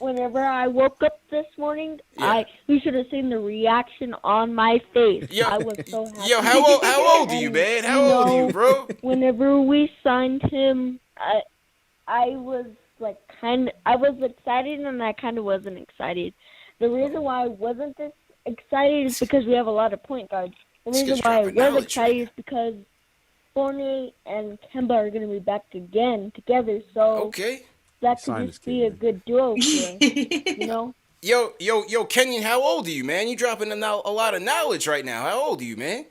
Whenever I woke up this morning, you should have seen the reaction on my face. I was so happy. Yo, how old are you, man? How old are you, bro? Whenever we signed him, I was I was excited and I kind of wasn't excited. The reason why I wasn't this excited is because we have a lot of point guards. The reason why I was excited is because Fournier and Kemba are going to be back again together. So okay. that could just be a good duo thing, you know? Yo, Kenyon, how old are you, man? You dropping a lot of knowledge right now. How old are you, man?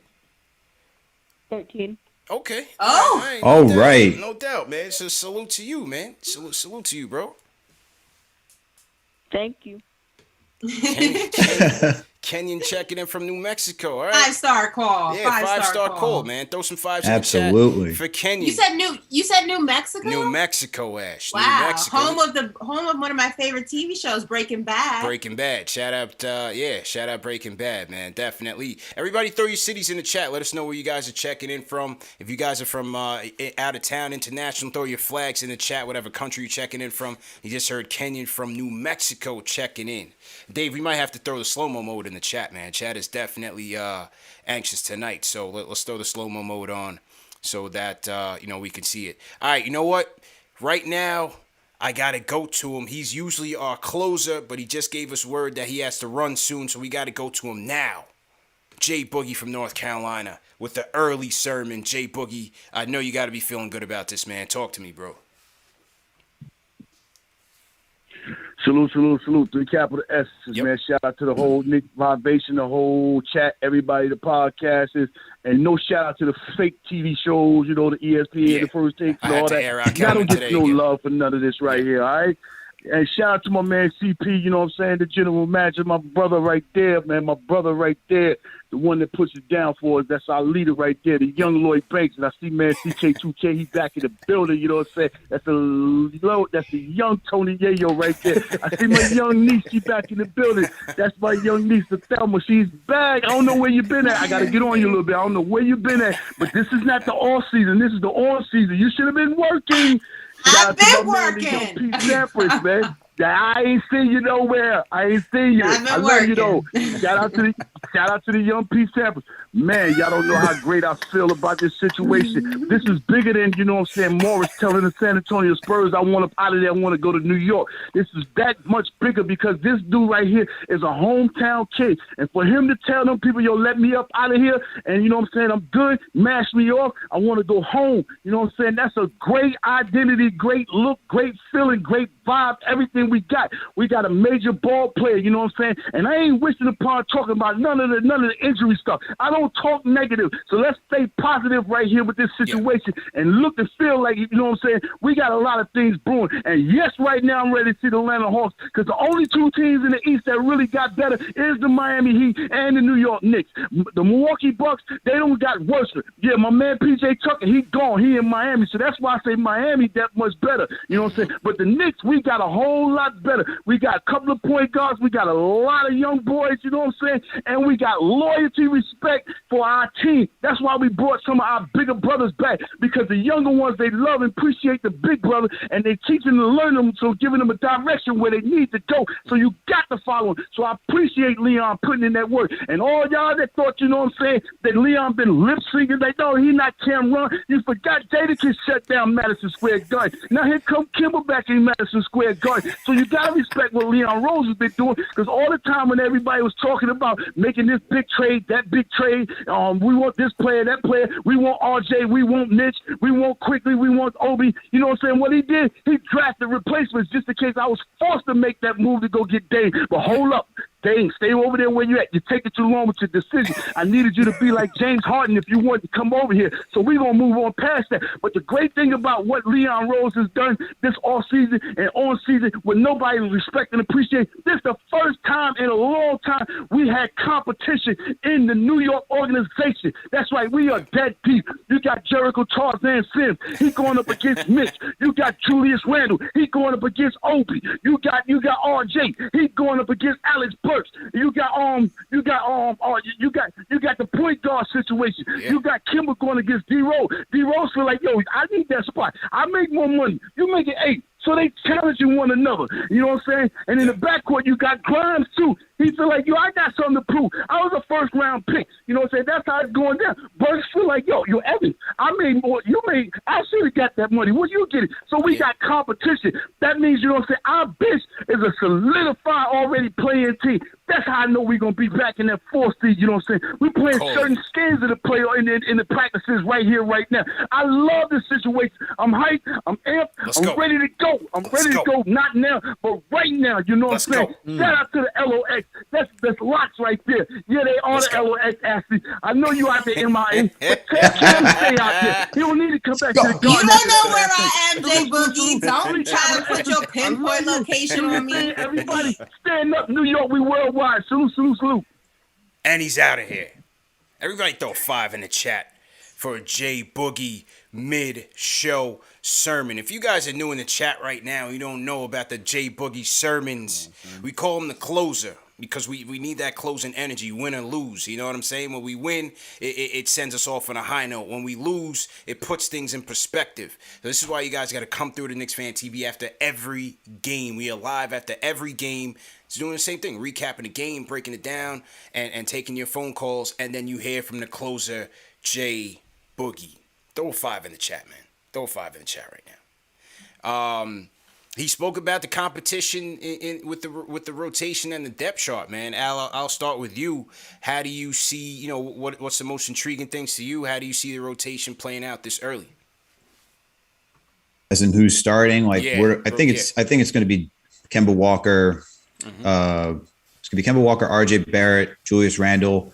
13. Okay. Oh. All right, All doubt, right. No doubt, man. So salute to you, man. Salute to you, bro. Thank you. Kenyon checking in from New Mexico. All right. 5-star call. Yeah, 5-star call. call, man. Throw some fives Absolutely. in the chat for Kenyon. You said New Mexico? New Mexico, Ash. Wow. New Mexico. Home of one of my favorite TV shows, Breaking Bad. Breaking Bad. Shout out Breaking Bad, man. Definitely. Everybody throw your cities in the chat. Let us know where you guys are checking in from. If you guys are from out of town, international, throw your flags in the chat, whatever country you're checking in from. You just heard Kenyon from New Mexico checking in. Dave, we might have to throw the slow-mo mode in the chat, man. Chat is definitely anxious tonight, so let's throw the slow-mo mode on so that we can see it. All right, you know what? Right now, I gotta go to him. He's usually our closer, but he just gave us word that he has to run soon, so we gotta go to him now. Jay Boogie from North Carolina with the early sermon. Jay Boogie, I know you gotta be feeling good about this, man. Talk to me, bro. Salute to the capital S's, man. Shout out to the whole Nick Vibration, the whole chat, everybody, the podcasters, and no shout out to the fake TV shows, the ESPN, the First Take, and all that. I don't get no love for none of this right here, all right? And shout out to my man CP, you know what I'm saying, the general manager, my brother right there, man, my brother right there, the one that puts it down for us. That's our leader right there, the young Lloyd Banks. And I see, man, CK2K, he's back in the building, you know what I'm saying? That's the young Tony Yayo right there. I see my young niece, she back in the building. That's my young niece, the Thelma. She's back. I don't know where you been at. I got to get on you a little bit. I don't know where you been at. But this is not the off season. This is the on season. You should have been working. I've been working. Sampras, man. I ain't seen you nowhere. I ain't seen you. I love you though. Shout out to the young P. Sampras. Man, y'all don't know how great I feel about this situation. This is bigger than, Morris telling the San Antonio Spurs, I want up out of there, I want to go to New York. This is that much bigger because this dude right here is a hometown kid. And for him to tell them people, let me up out of here, and I'm good, mash me off, I want to go home. That's a great identity, great look, great feeling, great vibe, everything we got. We got a major ball player, and I ain't wishing upon talking about none of the injury stuff. I don't talk negative. So let's stay positive right here with this situation and look and feel like, we got a lot of things brewing. And yes, right now I'm ready to see the Atlanta Hawks because the only two teams in the East that really got better is the Miami Heat and the New York Knicks. The Milwaukee Bucks, they don't got worse. Yeah, my man PJ Tucker, he gone. He in Miami. So that's why I say Miami that much better. But the Knicks, we got a whole lot better. We got a couple of point guards. We got a lot of young boys, and we got loyalty, respect for our team. That's why we brought some of our bigger brothers back, because the younger ones, they love and appreciate the big brother, and they teach them to learn them, so giving them a direction where they need to go. So you got to follow him. So I appreciate Leon putting in that work. And all y'all that thought, that Leon been lip syncing, they know he not Cam Run. You forgot Jadakiss shut down Madison Square Garden. Now here come Kemba back in Madison Square Garden. So you got to respect what Leon Rose has been doing, because all the time when everybody was talking about making this big trade, that big trade, we want this player, that player, we want RJ, we want Mitch, we want Quickly, we want Obi. You know what I'm saying? What he did, he drafted replacements just in case I was forced to make that move to go get Dame. But hold up. Dang, stay over there where you at. You're taking too long with your decision. I needed you to be like James Harden if you wanted to come over here. So we're going to move on past that. But the great thing about what Leon Rose has done this off-season and on-season with nobody respect and appreciate, this is the first time in a long time we had competition in the New York organization. That's right. We are dead deep. You got Jericho Tarzan Sims. He going up against Mitch. You got Julius Randle. He going up against Obi. You got RJ. He going up against Alex Burks. You got the point guard situation. Yeah. You got Kemba going against D-Rose. D-Rose feel like, I need that spot. I make more money. You make it 8. So they challenging one another. You know what I'm saying? And in the backcourt, you got Grimes, too. He feel like, I got something to prove. I was a first-round pick. You know what I'm saying? That's how it's going down. Burks feel like, Evan, I made more. I should have got that money. What you getting? So we got competition. That means, you know what I'm saying, our bench is a solidified already playing team. That's how I know we're gonna be back in that 4th seed. You know what I'm saying? We playing certain skins of the play in the practices right here, right now. I love this situation. I'm hyped. I'm amped. I'm ready to go. I'm ready to go. Not now, but right now. You know what I'm saying? Shout out to the LOX. That's lots right there. Yeah, they are the LOX athletes. I know you out there, MIA, but tell him to stay out there. He don't need to come back to the garden. You don't know where I am, J Boogie. Don't try to put your pinpoint location on me. Everybody, stand up, New York. We worldwide. Salute, salute, salute. And he's out of here. Everybody throw 5 in the chat for J Boogie mid-show sermon. If you guys are new in the chat right now, you don't know about the J Boogie sermons. We call him the closer because we need that closing energy, win or lose. You know what I'm saying? When we win, it sends us off on a high note. When we lose, it puts things in perspective. So this is why you guys got to come through to KnicksFanTV after every game. We are live after every game. It's doing the same thing, recapping the game, breaking it down, and taking your phone calls, and then you hear from the closer, J Boogie. Throw 5 in the chat, man. Throw 5 in the chat right now. He spoke about the competition with the rotation and the depth chart, man. Al, I'll start with you. How do you see, what's the most intriguing things to you? How do you see the rotation playing out this early? As in who's starting? I think it's going to be Kemba Walker. It's going to be Kemba Walker, RJ Barrett, Julius Randle,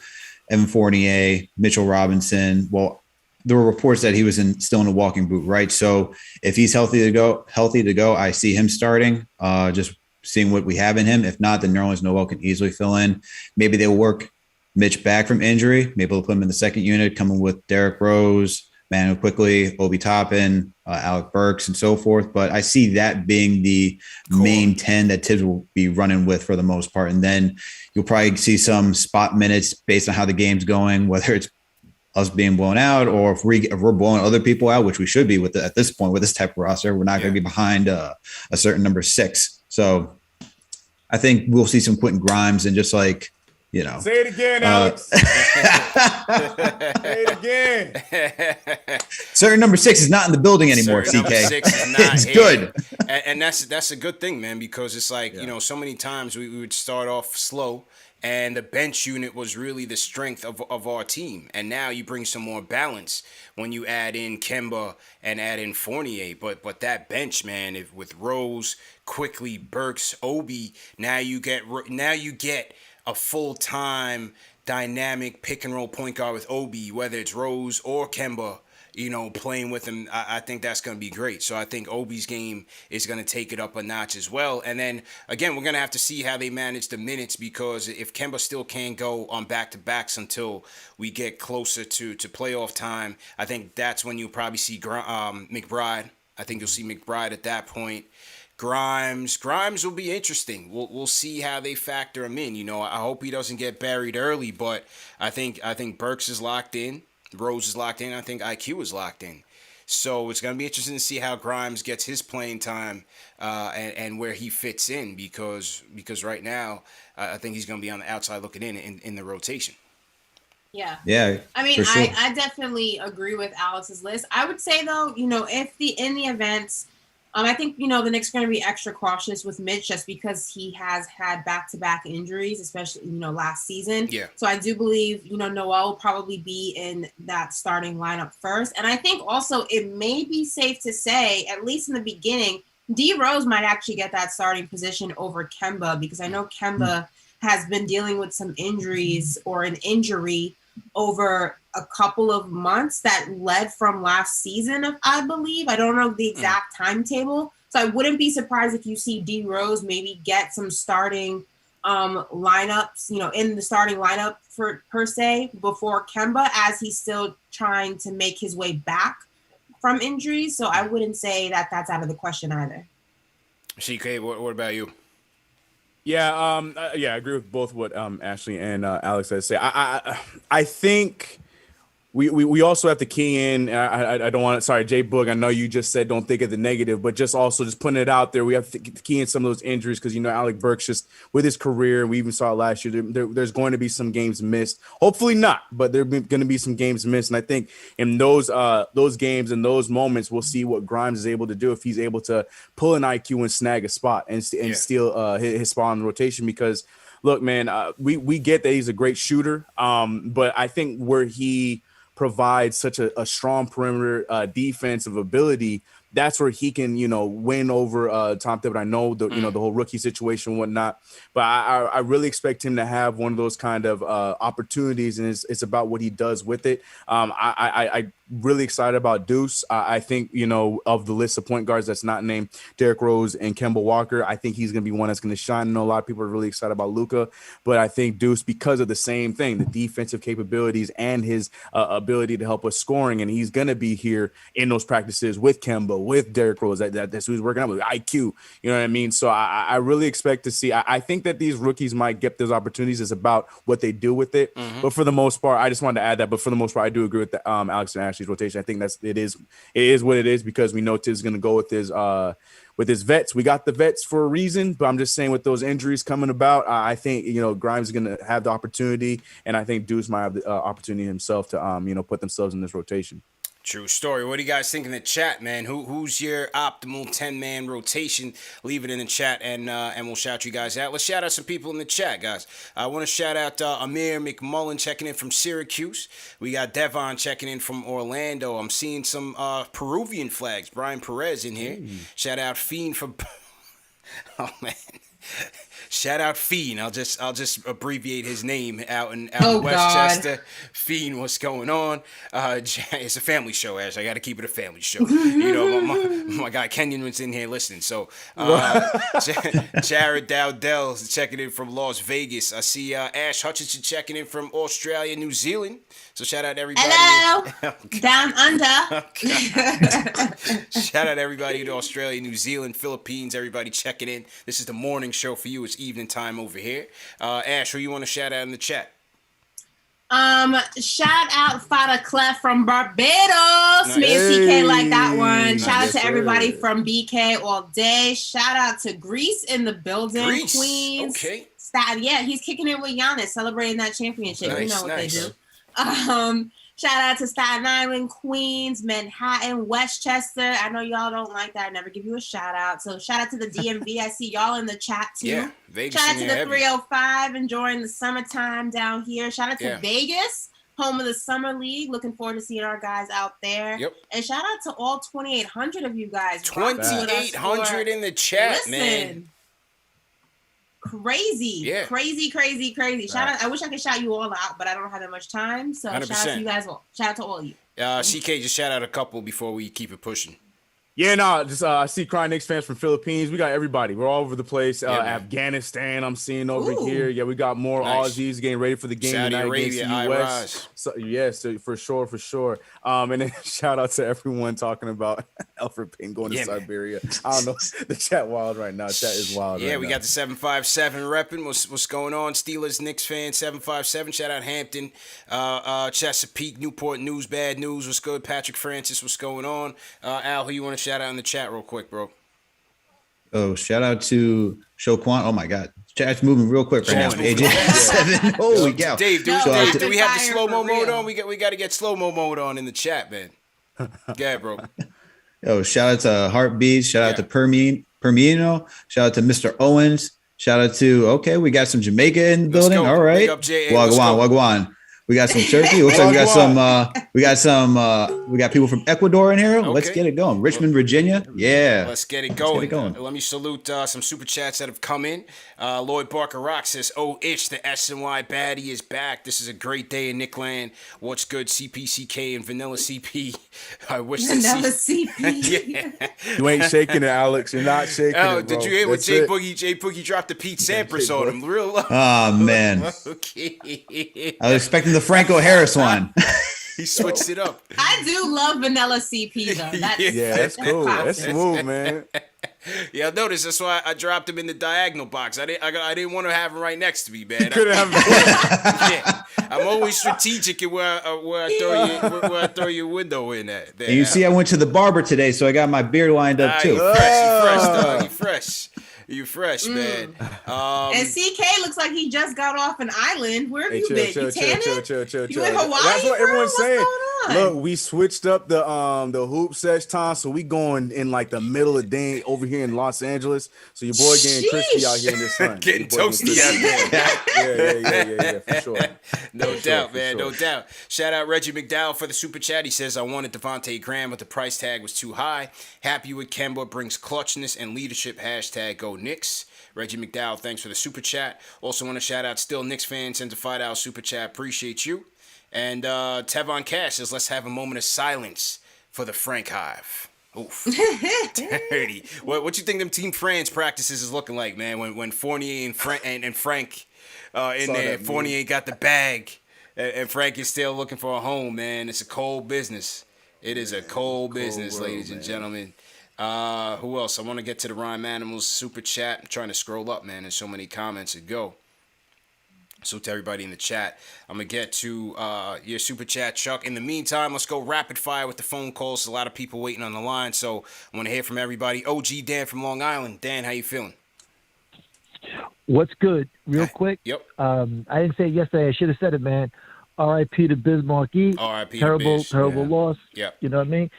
Evan Fournier, Mitchell Robinson. Well, there were reports that he was still in a walking boot, right? So if he's healthy to go, I see him starting. Just seeing what we have in him. If not, then Nerlens Noel can easily fill in. Maybe they'll work Mitch back from injury. Maybe they'll put him in the second unit, coming with Derrick Rose, Manu Quickly, Obi Toppin, Alec Burks, and so forth. But I see that being the main 10 that Tibbs will be running with for the most part. And then you'll probably see some spot minutes based on how the game's going, whether it's us being blown out or if we're blowing other people out, which we should be at this point with this type of roster. We're not going to be behind a certain number 6. So I think we'll see some Quentin Grimes and just say it again, Alex. Say it again. Certain number 6 is not in the building anymore. CK. Number 6 is not it's here. Good, and that's a good thing, man, because it's so many times we would start off slow. And the bench unit was really the strength of our team. And now you bring some more balance when you add in Kemba and add in Fournier. But that bench, man, with Rose, Quickly, Burks, Obi, now you get a full-time dynamic pick-and-roll point guard with Obi, whether it's Rose or Kemba, playing with him. I think that's going to be great. So I think Obi's game is going to take it up a notch as well. And then, again, we're going to have to see how they manage the minutes, because if Kemba still can't go on back-to-backs until we get closer to playoff time, I think that's when you'll probably see McBride. I think you'll see McBride at that point. Grimes will be interesting. We'll see how they factor him in. I hope he doesn't get buried early, but I think Burks is locked in. Rose is locked in. I think IQ is locked in. So it's going to be interesting to see how Grimes gets his playing time and where he fits in, because right now I think he's going to be on the outside looking in the rotation. Yeah. Yeah. I mean, sure. I definitely agree with Alex's list. I would say though, if in the events, I think, the Knicks are going to be extra cautious with Mitch just because he has had back-to-back injuries, especially, last season. Yeah. So I do believe, Noel will probably be in that starting lineup first. And I think also it may be safe to say, at least in the beginning, D Rose might actually get that starting position over Kemba, because I know Kemba has been dealing with some injuries or an injury over a couple of months that led from last season, I believe. I don't know the exact timetable. So I wouldn't be surprised if you see D Rose maybe get some starting lineups, in the starting lineup per se before Kemba, as he's still trying to make his way back from injuries. So I wouldn't say that that's out of the question either. CK, what about you? Yeah, I agree with both what Ashley and Alex had to say. I think we also have to key in. I don't want to. Sorry, Jay Boog. I know you just said don't think of the negative, but just also just putting it out there. We have to key in some of those injuries because Alec Burks just with his career. We even saw it last year. There's going to be some games missed. Hopefully not, but there's going to be some games missed. And I think in those games and those moments, we'll see what Grimes is able to do if he's able to pull an IQ and snag a spot and steal his spot on the rotation. Because look, man, we get that he's a great shooter, but I think where he provides such a strong perimeter defensive ability, that's where he can, win over Tom Thibodeau. I know the whole rookie situation and whatnot, but I really expect him to have one of those kind of opportunities, and it's about what he does with it. I really excited about Deuce. I think, of the list of point guards that's not named Derrick Rose and Kemba Walker, I think he's going to be one that's going to shine. I know a lot of people are really excited about Luka, but I think Deuce, because of the same thing, the defensive capabilities and his ability to help us scoring, and he's going to be here in those practices with Kemba, with Derrick Rose. That's who he's working out with, IQ. You know what I mean? So I really expect to see. I think that these rookies might get those opportunities. It's about what they do with it. Mm-hmm. But for the most part, I just wanted to add that. But for the most part, I do agree with the, Alex and Ashley's rotation. I think it is what it is because we know Tiz is going to go with his vets. We got the vets for a reason, but I'm just saying with those injuries coming about, I think Grimes is going to have the opportunity, and I think Deuce might have the opportunity himself to put themselves in this rotation. True story. What do you guys think in the chat, man? Who's your optimal 10-man rotation? Leave it in the chat, and we'll shout you guys out. Let's shout out some people in the chat, guys. I want to shout out Amir McMullen checking in from Syracuse. We got Devon checking in from Orlando. I'm seeing some Peruvian flags. Brian Perez in here. Shout out Fiend from. Oh man. Shout out Fiend. I'll just abbreviate his name out in Westchester. God. Fiend, what's going on? It's a family show, Ash. I got to keep it a family show. My guy Kenyon was in here listening. So Jared Dowdell's checking in from Las Vegas. I see Ash Hutchinson checking in from Australia, New Zealand. So shout out everybody. Hello, down under. Shout out everybody in Australia, New Zealand, Philippines. Everybody checking in. This is the morning show for you. It's evening time over here. Ash, who you want to shout out in the chat? Shout out Fada Clef from Barbados. Nice. Me and CK like that one. Shout out to everybody from BK all day. Shout out to Greece in the building. Greece. Queens. Okay. Yeah, he's kicking it with Giannis, celebrating that championship. Nice, you know what they do. Shout out to Staten Island, Queens, Manhattan, Westchester. I know y'all don't like that. I never give you a shout out. So shout out to the DMV. I see y'all in the chat too. Yeah, Vegas. Shout out to the 305 enjoying the summertime down here. Shout out to Vegas, home of the Summer League. Looking forward to seeing our guys out there. Yep. And shout out to all 2,800 of you guys. 2,800 in the chat, man. Crazy. Shout out! I wish I could shout you all out, but I don't have that much time. So 100%. Shout out to you guys all. Shout out to all of you. CK, just shout out a couple before we keep it pushing. Yeah, no, just I see crying Knicks fans from Philippines. We got everybody. We're all over the place. Afghanistan, I'm seeing over here. Yeah, we got more Aussies getting ready for the game Saudi tonight Arabia, against the US. So, yes, for sure. And then shout out to everyone talking about Alfred Payne going to Siberia. I don't know. The chat wild right now. Chat is wild. Yeah, right we now. got the 757 repping. What's going on? Steelers, Knicks fan 757. Shout out Hampton, Chesapeake, Newport News, Bad News. What's good? Patrick Francis, what's going on? Al, who you want to shout out in the chat real quick, bro? Oh, shout out to Shoquan. Oh my God, chat's moving real quick right now. AJ 7. Holy cow. Dave, do we have the slow-mo mode on? We got to get slow-mo mode on in the chat, man. Yeah, bro. Oh, shout out to Heartbeats. Shout out to Permino. Shout out to Mr. Owens. Shout out to we got some Jamaica in the building. All right, Wagwan. We got some turkey. Looks like we got people from Ecuador in here. Okay. Let's get it going. Richmond, Virginia. Yeah. Let's get it going. Let me salute some super chats that have come in. Lloyd Barker Rock says, the SNY baddie is back. This is a great day in Nickland. What's good, CPCK and Vanilla CP? I wish Vanilla CP. Yeah. You ain't shaking it, Alex. You're not shaking it, bro. Did you hear what Jay Boogie dropped the Pete Sampras on him? Real low. Oh, man. Okay. I was expecting the Franco Harris one. He switched it up. I do love Vanilla CP though. That's cool. That's smooth, man. Yeah, notice that's why I dropped him in the diagonal box. I didn't want to have him right next to me, man. Couldn't have him. Yeah, I'm always strategic in where I throw your window in at. There, And you see, I went to the barber today, so I got my beard lined up too. You fresh, dog. You fresh. You fresh, man. And CK looks like he just got off an island. Where have you been? You tanning? Chill. You in Hawaii? That's what everyone's What's saying. going on? Look, we switched up the hoop sesh time, so we going in like the middle of the day over here in Los Angeles. So your boy getting crispy out here in this sun. Getting toasty out there. Yeah, for sure. No doubt, man. No doubt. Shout out Reggie McDowell for the super chat. He says, I wanted Devontae Graham, but the price tag was too high. Happy with Kemba, brings clutchness and leadership. Hashtag go Knicks. Reggie McDowell, thanks for the super chat. Also want to shout out Still Knicks fans, sent a $5 super chat. Appreciate you. And Tevon Cash says, let's have a moment of silence for the Frank Hive. Oof. Dirty. What you think them Team France practices is looking like, man? When Fournier and Frank in there, Fournier got the bag, and Frank is still looking for a home, man. It's a cold business. It is a cold business, world, ladies and gentlemen. Who else? I want to get to the Rhyme Animals super chat. I'm trying to scroll up, man. There's so many comments to go. So to everybody in the chat, I'm going to get to your super chat, Chuck. In the meantime, let's go rapid fire with the phone calls. There's a lot of people waiting on the line, so I want to hear from everybody. OG Dan from Long Island. Dan, how you feeling? What's good? Real quick. Yep. I didn't say it yesterday. I should have said it, man. R.I.P. to Biz Markie. R.I.P. Terrible yeah. loss. Yep. You know what I mean?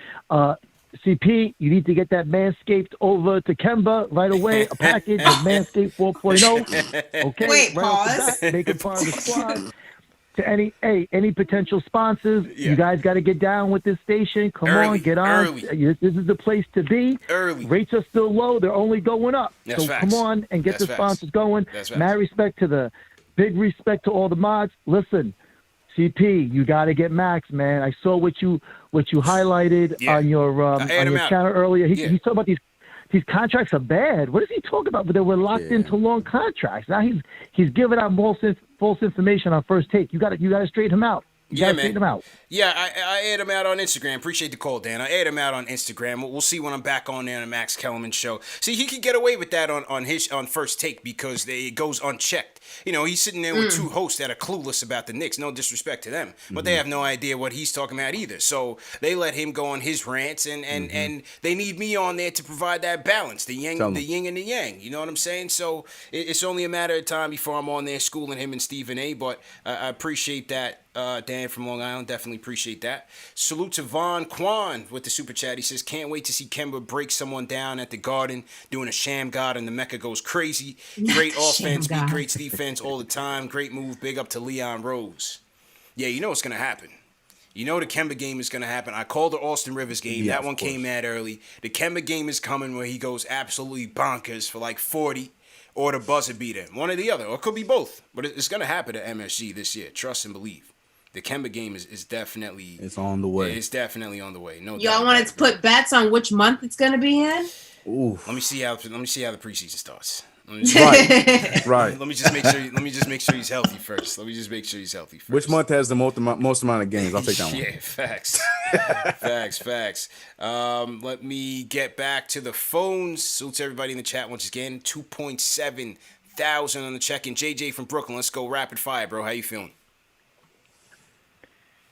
CP, you need to get that Manscaped over to Kemba right away. A package of Manscaped 4.0. Okay. Wait, right pause. Make it part of the squad. To any potential sponsors, you guys got to get down with this station. Come on, get on. This is the place to be. Early. Rates are still low. They're only going up. That's so facts. come on and get That's the sponsors going. That's Mad respect to big respect to all the mods. Listen, CP, you got to get Max, man. I saw what you highlighted on your channel earlier. He's talking about these contracts are bad. What is he talking about? But they were locked into long contracts. Now he's giving out false information on First Take. You got to straighten him out. Straighten him out. Yeah, I aired him out on Instagram. Appreciate the call, Dan. I aired him out on Instagram. We'll see when I'm back on there on the Max Kellerman show. See, he could get away with that on First Take because it goes unchecked. You know, he's sitting there with two hosts that are clueless about the Knicks. No disrespect to them, but they have no idea what he's talking about either. So they let him go on his rants, and they need me on there to provide that balance, the yin and the yang. You know what I'm saying? So it's only a matter of time before I'm on there schooling him and Stephen A. But I appreciate that. Dan from Long Island, definitely appreciate that. Salute to Von Kwan with the super chat. He says, can't wait to see Kemba break someone down at the Garden doing a sham god and the Mecca goes crazy. Great offense, beat great defense all the time. Great move. Big up to Leon Rose. Yeah, you know what's going to happen. You know the Kemba game is going to happen. I called the Austin Rivers game. That one came mad early. The Kemba game is coming where he goes absolutely bonkers for like 40 or the buzzer beater. One or the other. Or it could be both. But it's going to happen at MSG this year. Trust and believe. The Kemba game is definitely... It's on the way. It's definitely on the way. No doubt. Y'all wanted to put bets on which month it's going to be in? Ooh. Let me see how the preseason starts. Right. Let me just make sure he's healthy first. Which month has the most amount of games? I'll take that one. Yeah, facts. facts. Let me get back to the phones. Salute to everybody in the chat once again. 2.7 thousand on the check-in. JJ from Brooklyn. Let's go rapid fire, bro. How you feeling?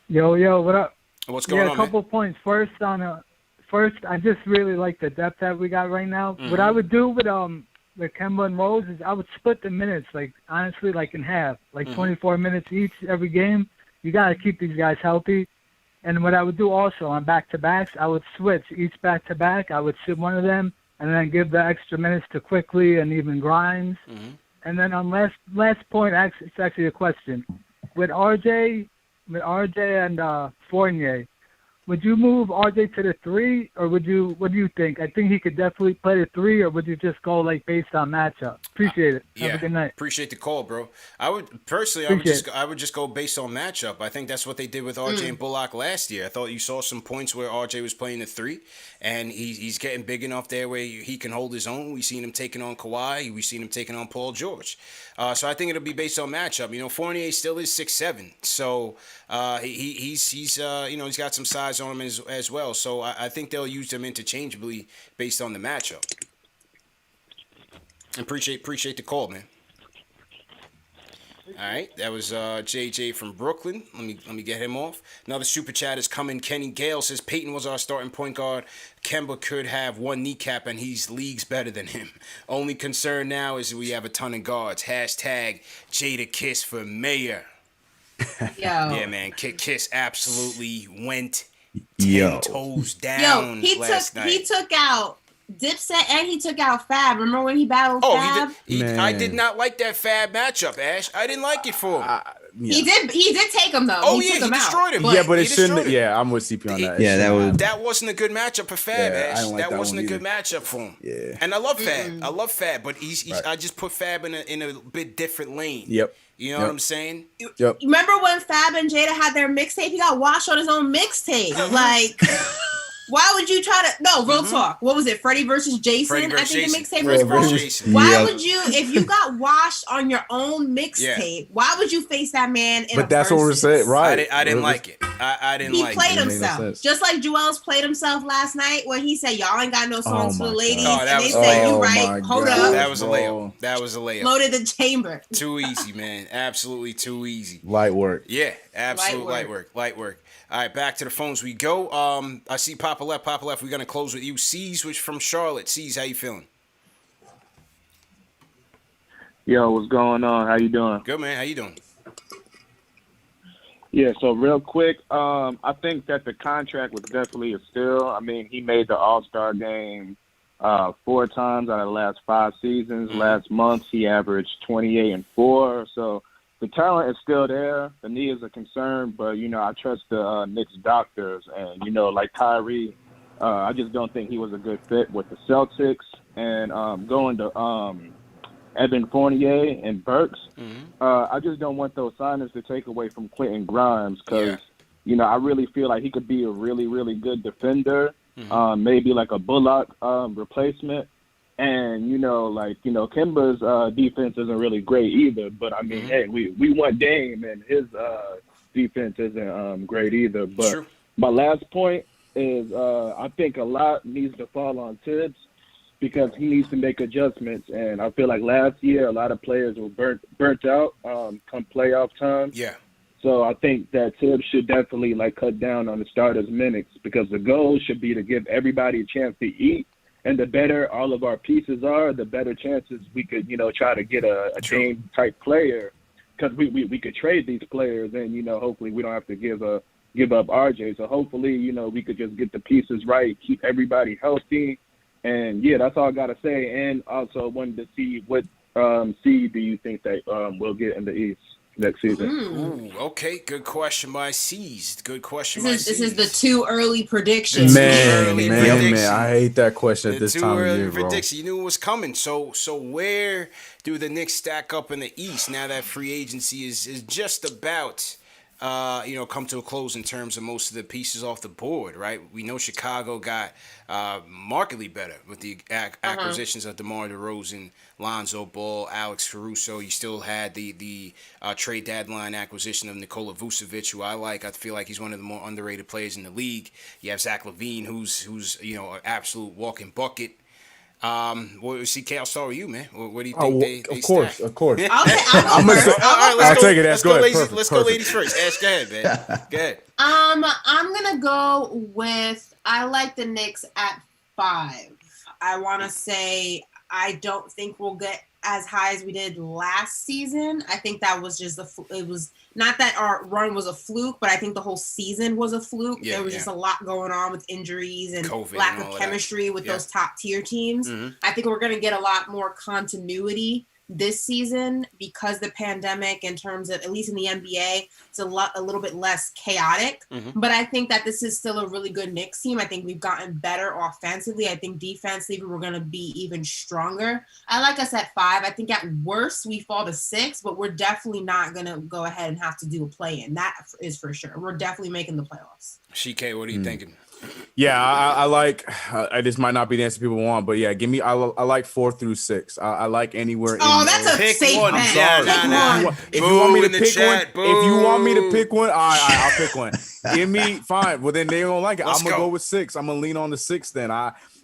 Yo, what up? What's going on, a couple points. First, I just really like the depth that we got right now. What I would do with Kemba and Rose is I would split the minutes, honestly, in half, 24 minutes each every game. You got to keep these guys healthy. And what I would do also on back-to-backs, I would switch each back-to-back. I would sit one of them and then give the extra minutes to Quickly and even Grimes. And then on last point, it's actually a question. With RJ and Fournier, would you move RJ to the 3, or what do you think? I think he could definitely play the 3, or would you just go based on matchup? Appreciate it. Have a good night. Appreciate the call, bro. I would just go based on matchup. I think that's what they did with RJ and Bullock last year. I thought you saw some points where RJ was playing the 3, and he's getting big enough there where he can hold his own. We've seen him taking on Kawhi. We've seen him taking on Paul George. So I think it'll be based on matchup. You know, Fournier still is 6'7", so he's got some size on him as well. So I think they'll use them interchangeably based on the matchup. Appreciate the call, man. All right, that was JJ from Brooklyn. Let me get him off. Another super chat is coming. Kenny Gale says Peyton was our starting point guard. Kemba could have one kneecap, and he's leagues better than him. Only concern now is we have a ton of guards. Hashtag Jada Kiss for mayor. Yo. Yeah, man. Kiss absolutely went 10 toes down last night. He took out Dipset and he took out Fab. Remember when he battled Fab? I did not like that Fab matchup, Ash. I didn't like it for him. He did take him though. Oh, he destroyed him. Yeah, but it shouldn't. Yeah, I'm with CP on that. Yeah, that wasn't a good matchup for Fab, Ash. That wasn't a good matchup for him. Yeah, and I love Fab. I love Fab, but I just put Fab in a bit different lane. Yep. You know what I'm saying? Yep. Remember when Fab and Jada had their mixtape? He got washed on his own mixtape. Like, why would you try to? No, real talk. What was it? Freddie versus Jason. I think the mixtape was called. Why would you, if you got washed on your own mixtape? Why would you face that man? But that's what we're saying, right? I didn't like it. I didn't like it. He played himself, just like Joel's played himself last night when he said, "Y'all ain't got no songs for the ladies," and they said, "You right? Hold up." That was a layup. Loaded the chamber. Too easy, man. Absolutely too easy. Light work. Yeah, absolute light work. All right, back to the phones we go. I see Papa Left. We're gonna close with you. C's, which from Charlotte. C's, how you feeling? Yo, what's going on? How you doing? Good, man. How you doing? Yeah, so real quick, I think that the contract was definitely a steal. I mean, he made the All-Star game 4 times out of the last 5 seasons. Last month, he averaged 28 and 4. So the talent is still there. The knee is a concern, but, I trust the Knicks doctors. And, like Kyrie, I just don't think he was a good fit with the Celtics. And going to Evan Fournier and Burks, I just don't want those signings to take away from Quentin Grimes because, I really feel like he could be a really, really good defender, maybe like a Bullock replacement. And, Kemba's defense isn't really great either. But, I mean, hey, we want Dame, and his defense isn't great either. But my last point is I think a lot needs to fall on Tibbs because he needs to make adjustments. And I feel like last year a lot of players were burnt out come playoff time. Yeah. So I think that Tibbs should definitely, cut down on the starters' minutes because the goal should be to give everybody a chance to eat. And the better all of our pieces are, the better chances we could, try to get a Dame-type player because we could trade these players and, hopefully we don't have to give up RJ. So hopefully, we could just get the pieces right, keep everybody healthy. And, yeah, that's all I got to say. And also wanted to see what seed do you think that we'll get in the East next season? Ooh, okay. Good question by C's. Good question This is the too early prediction. Man, I hate that question at this time of year, bro. Prediction. You knew it was coming. So where do the Knicks stack up in the East now that free agency is just about come to a close in terms of most of the pieces off the board, right? We know Chicago got markedly better with the acquisitions of DeMar DeRozan, Lonzo Ball, Alex Caruso. You still had the trade deadline acquisition of Nikola Vucevic, who I like. I feel like he's one of the more underrated players in the league. You have Zach LaVine, who's an absolute walking bucket. CK, I'll start with you, man. What do you think they Of course. I'll take it. Let's go ladies first. Ash, go ahead, man. Go ahead. I'm going to go with, I like the Knicks at 5. I want to say I don't think we'll get as high as we did last season. I think that was just it was not that our run was a fluke, but I think the whole season was a fluke. There was just a lot going on with injuries and COVID lack of chemistry with those top tier teams. I think we're going to get a lot more continuity this season because the pandemic, in terms of, at least in the NBA, it's a little bit less chaotic. But I think that this is still a really good Knicks team. I think we've gotten better offensively. I think defensively we're going to be even stronger. I like us at 5. I think at worst we fall to 6, but we're definitely not going to go ahead and have to do a play-in. That is for sure. We're definitely making the playoffs. CK, what are you thinking? Yeah, I like. This might not be the answer people want, but yeah, give me. I like 4 through 6. I like anywhere. That's a safe one. If you want me to pick one, if you want me to pick one, all right, I'll pick one. Give me 5. Well, then they don't like it. I'm gonna go with 6. I'm gonna lean on the 6. Then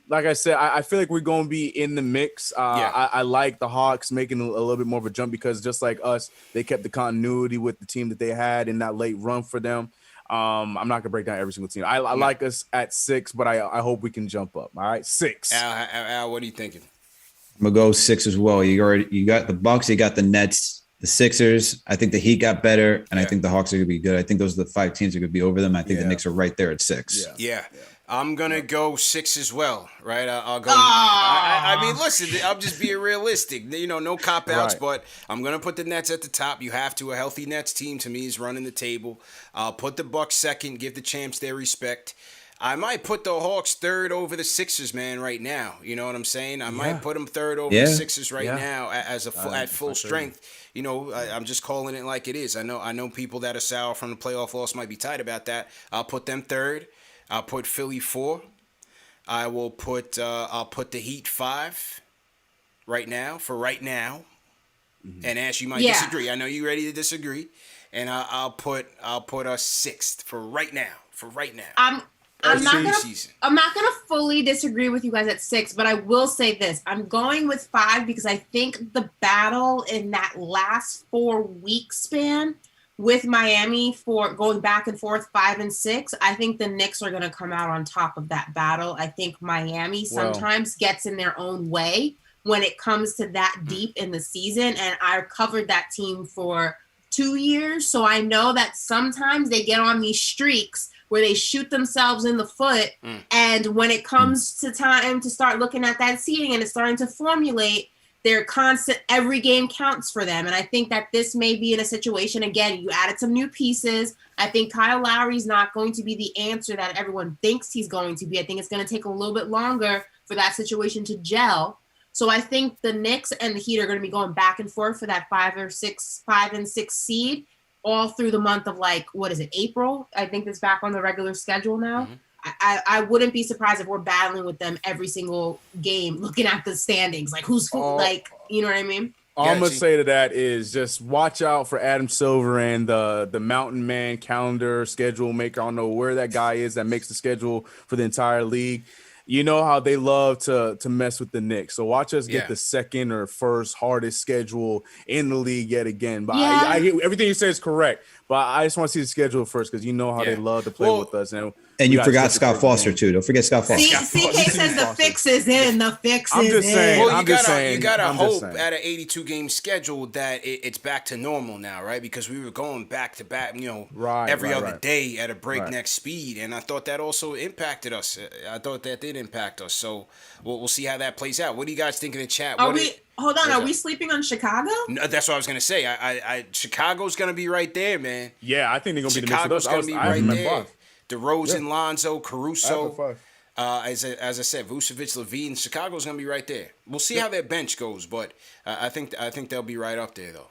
like I said, I feel like we're going to be in the mix. I like the Hawks making a little bit more of a jump because just like us, they kept the continuity with the team that they had in that late run for them. I'm not going to break down every single team. I like us at 6, but I hope we can jump up. All right, 6. Al, what are you thinking? I'm gonna go 6 as well. You got the Bucks, you got the Nets, the Sixers. I think the Heat got better, and I think the Hawks are gonna be good. I think those are the 5 teams that could be over them. I think the Knicks are right there at 6. Yeah. I'm gonna go 6 as well, right? I'll go. I mean, listen, I'm just being realistic. No cop outs, but I'm gonna put the Nets at the top. You have to. A healthy Nets team to me is running the table. I'll put the Bucks second. Give the champs their respect. I might put the Hawks third over the Sixers, man, right now. You know what I'm saying? I might put them third over the Sixers right now at full strength. I'm just calling it like it is. I know people that are sour from the playoff loss might be tight about that. I'll put them third. I'll put Philly 4. I'll put the Heat 5 right now. Mm-hmm. And Ash, you might disagree. I know you're ready to disagree. And I'll put us 6th for right now. I'm not gonna fully disagree with you guys at 6, but I will say this: I'm going with 5 because I think the battle in that last 4-week span with Miami for going back and forth 5 and 6, I think the Knicks are gonna come out on top of that battle. I think Miami sometimes gets in their own way when it comes to that deep in the season, and I've covered that team for 2 years, so I know that sometimes they get on these streaks where they shoot themselves in the foot. And when it comes to time to start looking at that seeding and it's starting to formulate, their constant, every game counts for them. And I think that this may be in a situation, again, you added some new pieces. I think Kyle Lowry's not going to be the answer that everyone thinks he's going to be. I think it's going to take a little bit longer for that situation to gel. So I think the Knicks and the Heat are going to be going back and forth for that 5 and 6 seed all through the month of April. I think it's back on the regular schedule now. Mm-hmm. I wouldn't be surprised if we're battling with them every single game, looking at the standings, like who's you know what I mean? All I'm gonna say to that is just watch out for Adam Silver and the Mountain Man calendar schedule maker. I don't know where that guy is that makes the schedule for the entire league. You know how they love to mess with the Knicks. So watch us get the second or first hardest schedule in the league yet again. But I hear everything you say is correct. But I just want to see the schedule first because you know how they love to play with us. And you forgot Scott Foster too. Don't forget Scott Foster. CK says the fix is in. The fix is in. I'm just saying. Well, you gotta hope at an 82-game schedule that it's back to normal now, right? Because we were going back to back, every other day at a breakneck speed, and I thought that also impacted us. I thought that did impact us. So we'll see how that plays out. What do you guys think in the chat? Hold on, are we sleeping on Chicago? No, that's what I was gonna say. Chicago's gonna be right there, man. Yeah, I think they're gonna be the mix Chicago's gonna be right there. DeRozan, Lonzo, Caruso, as I said, Vucevic, Levine. Chicago's gonna be right there. We'll see how their bench goes, but I think they'll be right up there, though.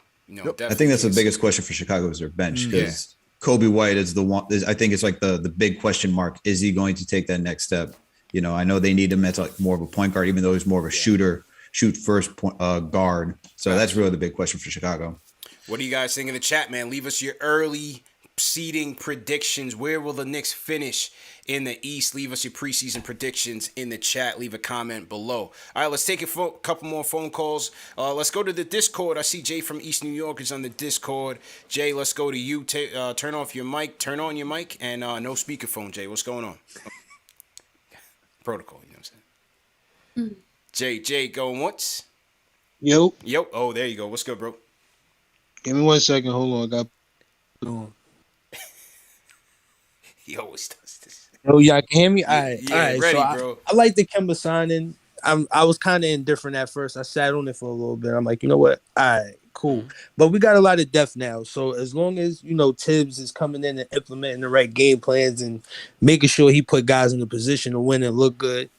I think that's the biggest question for Chicago is their bench because Kobe White is the one. I think it's like the big question mark. Is he going to take that next step? I know they need him as like more of a point guard, even though he's more of a shoot first guard. So that's really the big question for Chicago. What do you guys think in the chat, man? Leave us your early seeding predictions. Where will the Knicks finish in the East? Leave us your preseason predictions in the chat. Leave a comment below. All right, let's take a couple more phone calls. Let's go to the Discord. I see Jay from East New York is on the Discord. Jay, let's go to you. Turn on your mic, and no speakerphone, Jay. What's going on? Protocol, you know what I'm saying? Jay, going once? Yo. Oh, there you go. What's good, bro? Give me 1 second. Hold on. I got put on. He always does this. Oh, y'all can hear me? All right. Ready, so bro. I like the Kemba signing. I was kind of indifferent at first. I sat on it for a little bit. I'm like, you know what? All right, cool. But we got a lot of depth now. So as long as, Tibbs is coming in and implementing the right game plans and making sure he put guys in the position to win and look good,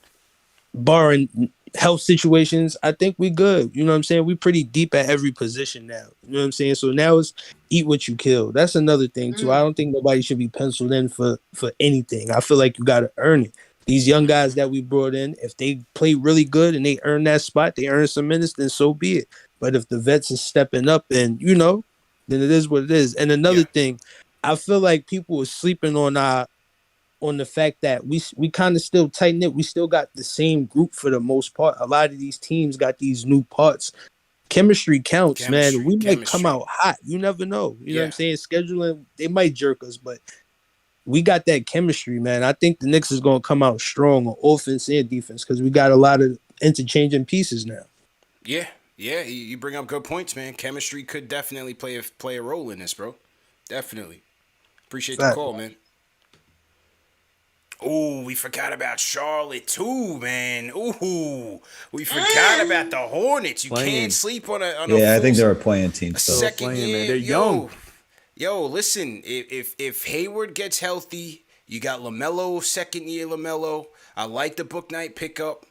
barring health situations, I think we good. You know what I'm saying? We pretty deep at every position now. You know what I'm saying? So now it's eat what you kill. That's another thing too. I don't think nobody should be penciled in for anything. I feel like you got to earn it. These young guys that we brought in, if they play really good and they earn that spot, they earn some minutes, then so be it. But if the vets is stepping up and, then it is what it is. And another thing, I feel like people are sleeping on our on the fact that we kind of still tight knit. We still got the same group for the most part. A lot of these teams got these new parts. Chemistry counts, man. We might come out hot. You never know. You know what I'm saying? Scheduling, they might jerk us, but we got that chemistry, man. I think the Knicks is going to come out strong on offense and defense because we got a lot of interchanging pieces now. Yeah, you bring up good points, man. Chemistry could definitely play a role in this, bro. Definitely. Appreciate the call, man. Oh, we forgot about Charlotte too, man. Ooh, we forgot about the Hornets. You can't sleep on a I think they're a playing team. Second year, man. They're young. Yo, listen. If Hayward gets healthy, you got LaMelo, second year LaMelo. I like the Book Knight pickup.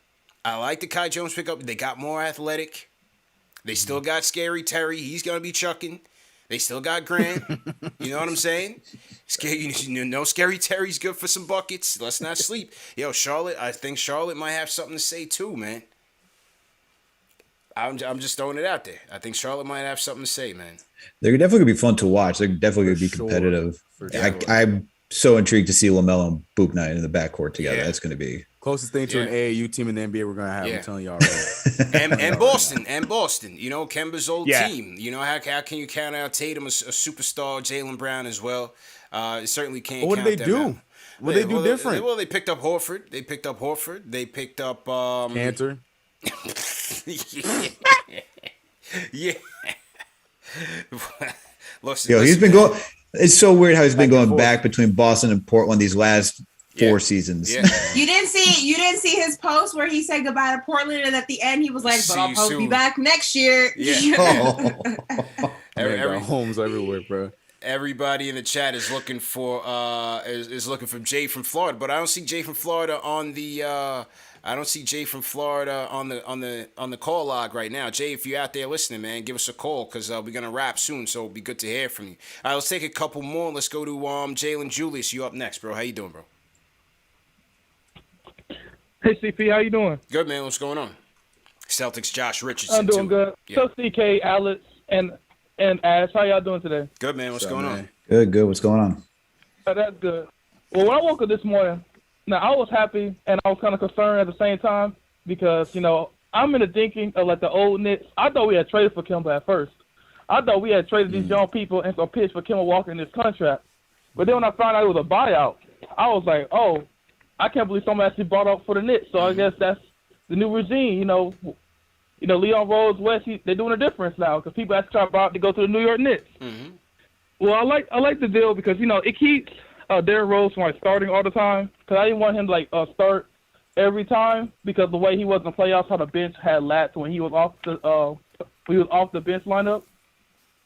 I like the Kai Jones pickup. They got more athletic. They still got Scary Terry. He's gonna be chucking. They still got Grant. You know what I'm saying? Scary Terry's good for some buckets. Let's not sleep. Yo, Charlotte, I think Charlotte might have something to say too, man. I'm just throwing it out there. I think Charlotte might have something to say, man. They're definitely going to be fun to watch. They're definitely going to be competitive. Sure. I'm so intrigued to see LaMelo and Book Knight in the backcourt together. Yeah. That's going to be closest thing to an AAU team in the NBA we're going to have. I'm telling y'all right. and Boston. You know, Kemba's old team. You know, how can you count out Tatum, a superstar, Jaylen Brown as well? Certainly can't what count did they do? Out. What did they do different? They picked up Horford. They picked up Cantor. Yeah. Yo, he's been going. It's so weird how he's been going back between Boston and Portland these last 4 seasons. Yeah. You didn't see his post where he said goodbye to Portland, and at the end he was like, "But I'll probably be back next year." Yeah. Homes everywhere, bro. Everybody in the chat is looking for Jay from Florida, but I don't see Jay from Florida on the on the call log right now. Jay, if you're out there listening, man, give us a call because we're gonna wrap soon, so it'll be good to hear from you. All right, let's take a couple more. Let's go to Jalen Julius. You up next, bro? How you doing, bro? Hey CP, how you doing? Good, man. What's going on? Celtics Josh Richardson. I'm doing too. good. Yeah. So CK, Alex, and Ash, how y'all doing today? Good, man. What's going on? Good. What's going on? Oh, that's good. Well, when I woke up this morning, now I was happy and I was kind of concerned at the same time because, you know, I'm in the thinking of like the old Knicks. I thought we had traded for Kemba at first. I thought we had traded these young people and some pitch for Kemba Walker in this contract. But then when I found out it was a buyout, I was like, oh, I can't believe someone actually bought out for the Knicks. So I guess that's the new regime, you know, Leon Rose, West, they're doing a difference now because people have to try to go to the New York Knicks. Mm-hmm. Well, I like the deal because, you know, it keeps Derrick Rose from like starting all the time because I didn't want him to like start every time because the way he was in the playoffs, how the bench had lacked when he was off the bench lineup.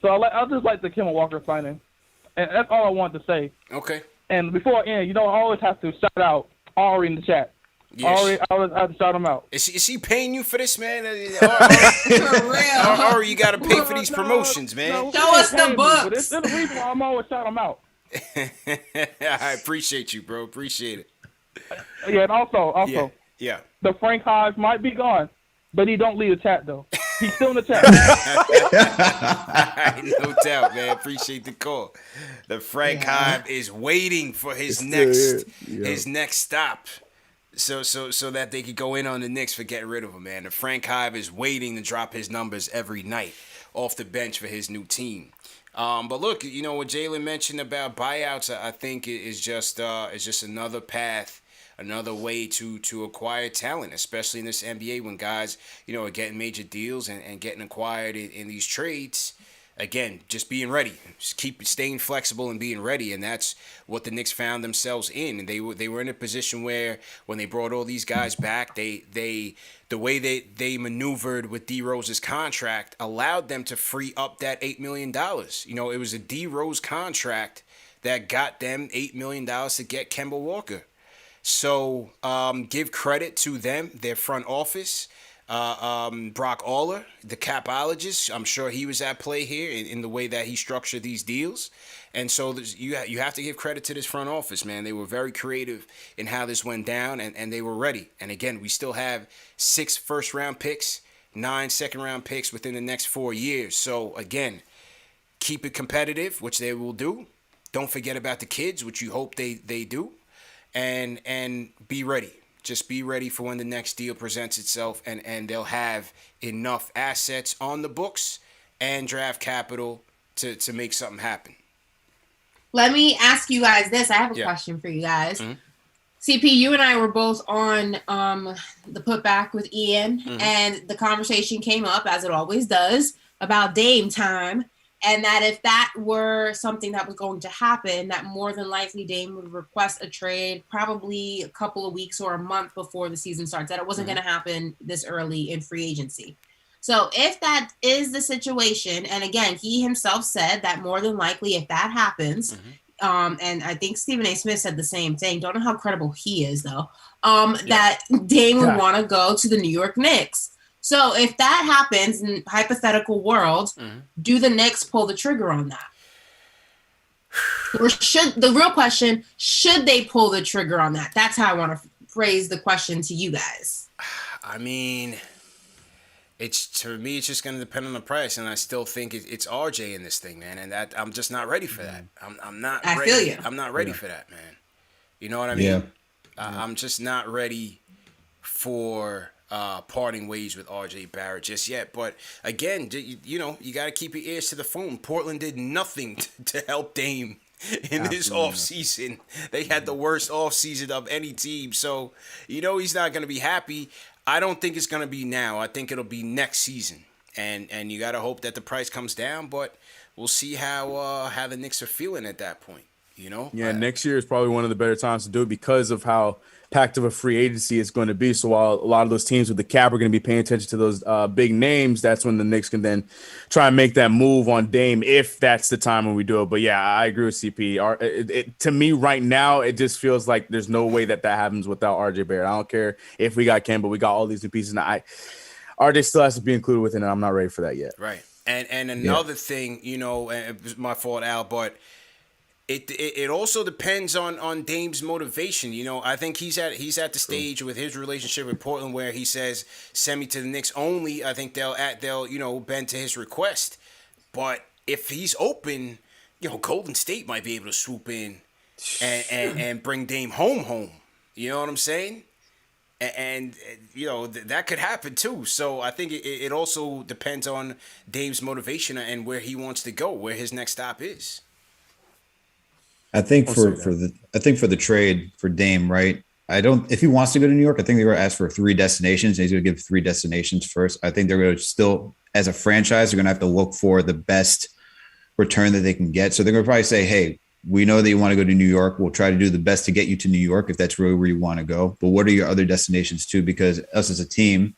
So I just like the Kemba Walker signing, and that's all I wanted to say. Okay. And before I end, you know, I always have to shout out Ari in the chat. Yes. I always have to shout him out. Is he paying you for this, man? For real. Or you got to pay for these promotions, man. No, show us the books. But it's in the reason why I'm always shout him out. I appreciate you, bro. Appreciate it. Yeah, and also, yeah. The Frank Hive might be gone, but he don't leave the chat though. He's still in the chat. No doubt, man. Appreciate the call. The Frank Hive is waiting for his next stop. So that they could go in on the Knicks for getting rid of him, man. The Frank Hive is waiting to drop his numbers every night off the bench for his new team. But look, you know what Jalen mentioned about buyouts, I think is just another path, another way to acquire talent, especially in this NBA when guys, you know, are getting major deals and getting acquired in these trades. Again, just being ready, just keep staying flexible and being ready, and that's what the Knicks found themselves in. And they were in a position where when they brought all these guys back, the way they maneuvered with D Rose's contract allowed them to free up that $8 million. You know, it was a D Rose contract that got them $8 million to get Kemba Walker. So give credit to them, their front office. Brock Aller, the capologist, I'm sure he was at play here in the way that he structured these deals. And so you have to give credit to this front office, man. They were very creative in how this went down, and they were ready. And again, we still have 6 first-round picks, 9 second-round picks within the next 4 years. So again, keep it competitive, which they will do. Don't forget about the kids, which you hope they do. and be ready. Just be ready for when the next deal presents itself, and they'll have enough assets on the books and draft capital to make something happen. Let me ask you guys this. I have a question for you guys. CP, you and I were both on the putback with Ian, and the conversation came up, as it always does, about Dame time, and that if that were something that was going to happen, that more than likely Dame would request a trade probably a couple of weeks or a month before the season starts, that it wasn't going to happen this early in free agency. So if that is the situation, and again, he himself said that more than likely if that happens, and I think Stephen A. Smith said the same thing. Don't know how credible he is, though, that Dame would want to go to the New York Knicks. So if that happens in hypothetical world, do the Knicks pull the trigger on that? Or the real question, should they pull the trigger on that? That's how I want to phrase the question to you guys. I mean, to me, it's just going to depend on the price, and I still think it's RJ in this thing, man, and that I'm just not ready for that. I'm not ready. Feel you. I'm not ready for that, man. You know what I mean? Yeah. I'm just not ready for parting ways with RJ Barrett just yet. But again, you got to keep your ears to the phone. Portland did nothing to help Dame in this offseason. They had the worst offseason of any team, so he's not going to be happy. I don't think it's going to be now. I think it'll be next season. And you got to hope that the price comes down, but we'll see how the Knicks are feeling at that point, Yeah, next year is probably one of the better times to do it because of how packed of a free agency it's going to be. So while a lot of those teams with the cap are going to be paying attention to those big names, that's when the Knicks can then try and make that move on Dame if that's the time when we do it. But yeah, I agree with CP. To me right now, it just feels like there's no way that happens without RJ Barrett. I don't care if we got Kemba, we got all these new pieces. And RJ still has to be included within it. I'm not ready for that yet. Right. And another thing, and it was my fault, Al, but It also depends on Dame's motivation. I think he's at the stage with his relationship with Portland where he says, "Send me to the Knicks only." I think they'll bend to his request. But if he's open, Golden State might be able to swoop in and bring Dame home. You know what I'm saying? And that could happen too. So I think it also depends on Dame's motivation and where he wants to go, where his next stop is. I think for the trade for Dame, right? If he wants to go to New York, I think they're going to ask for 3 destinations. And he's going to give 3 destinations first. I think they're going to still, as a franchise, they're going to have to look for the best return that they can get. So they're going to probably say, "Hey, we know that you want to go to New York. We'll try to do the best to get you to New York if that's really where you want to go. But what are your other destinations too? Because us as a team,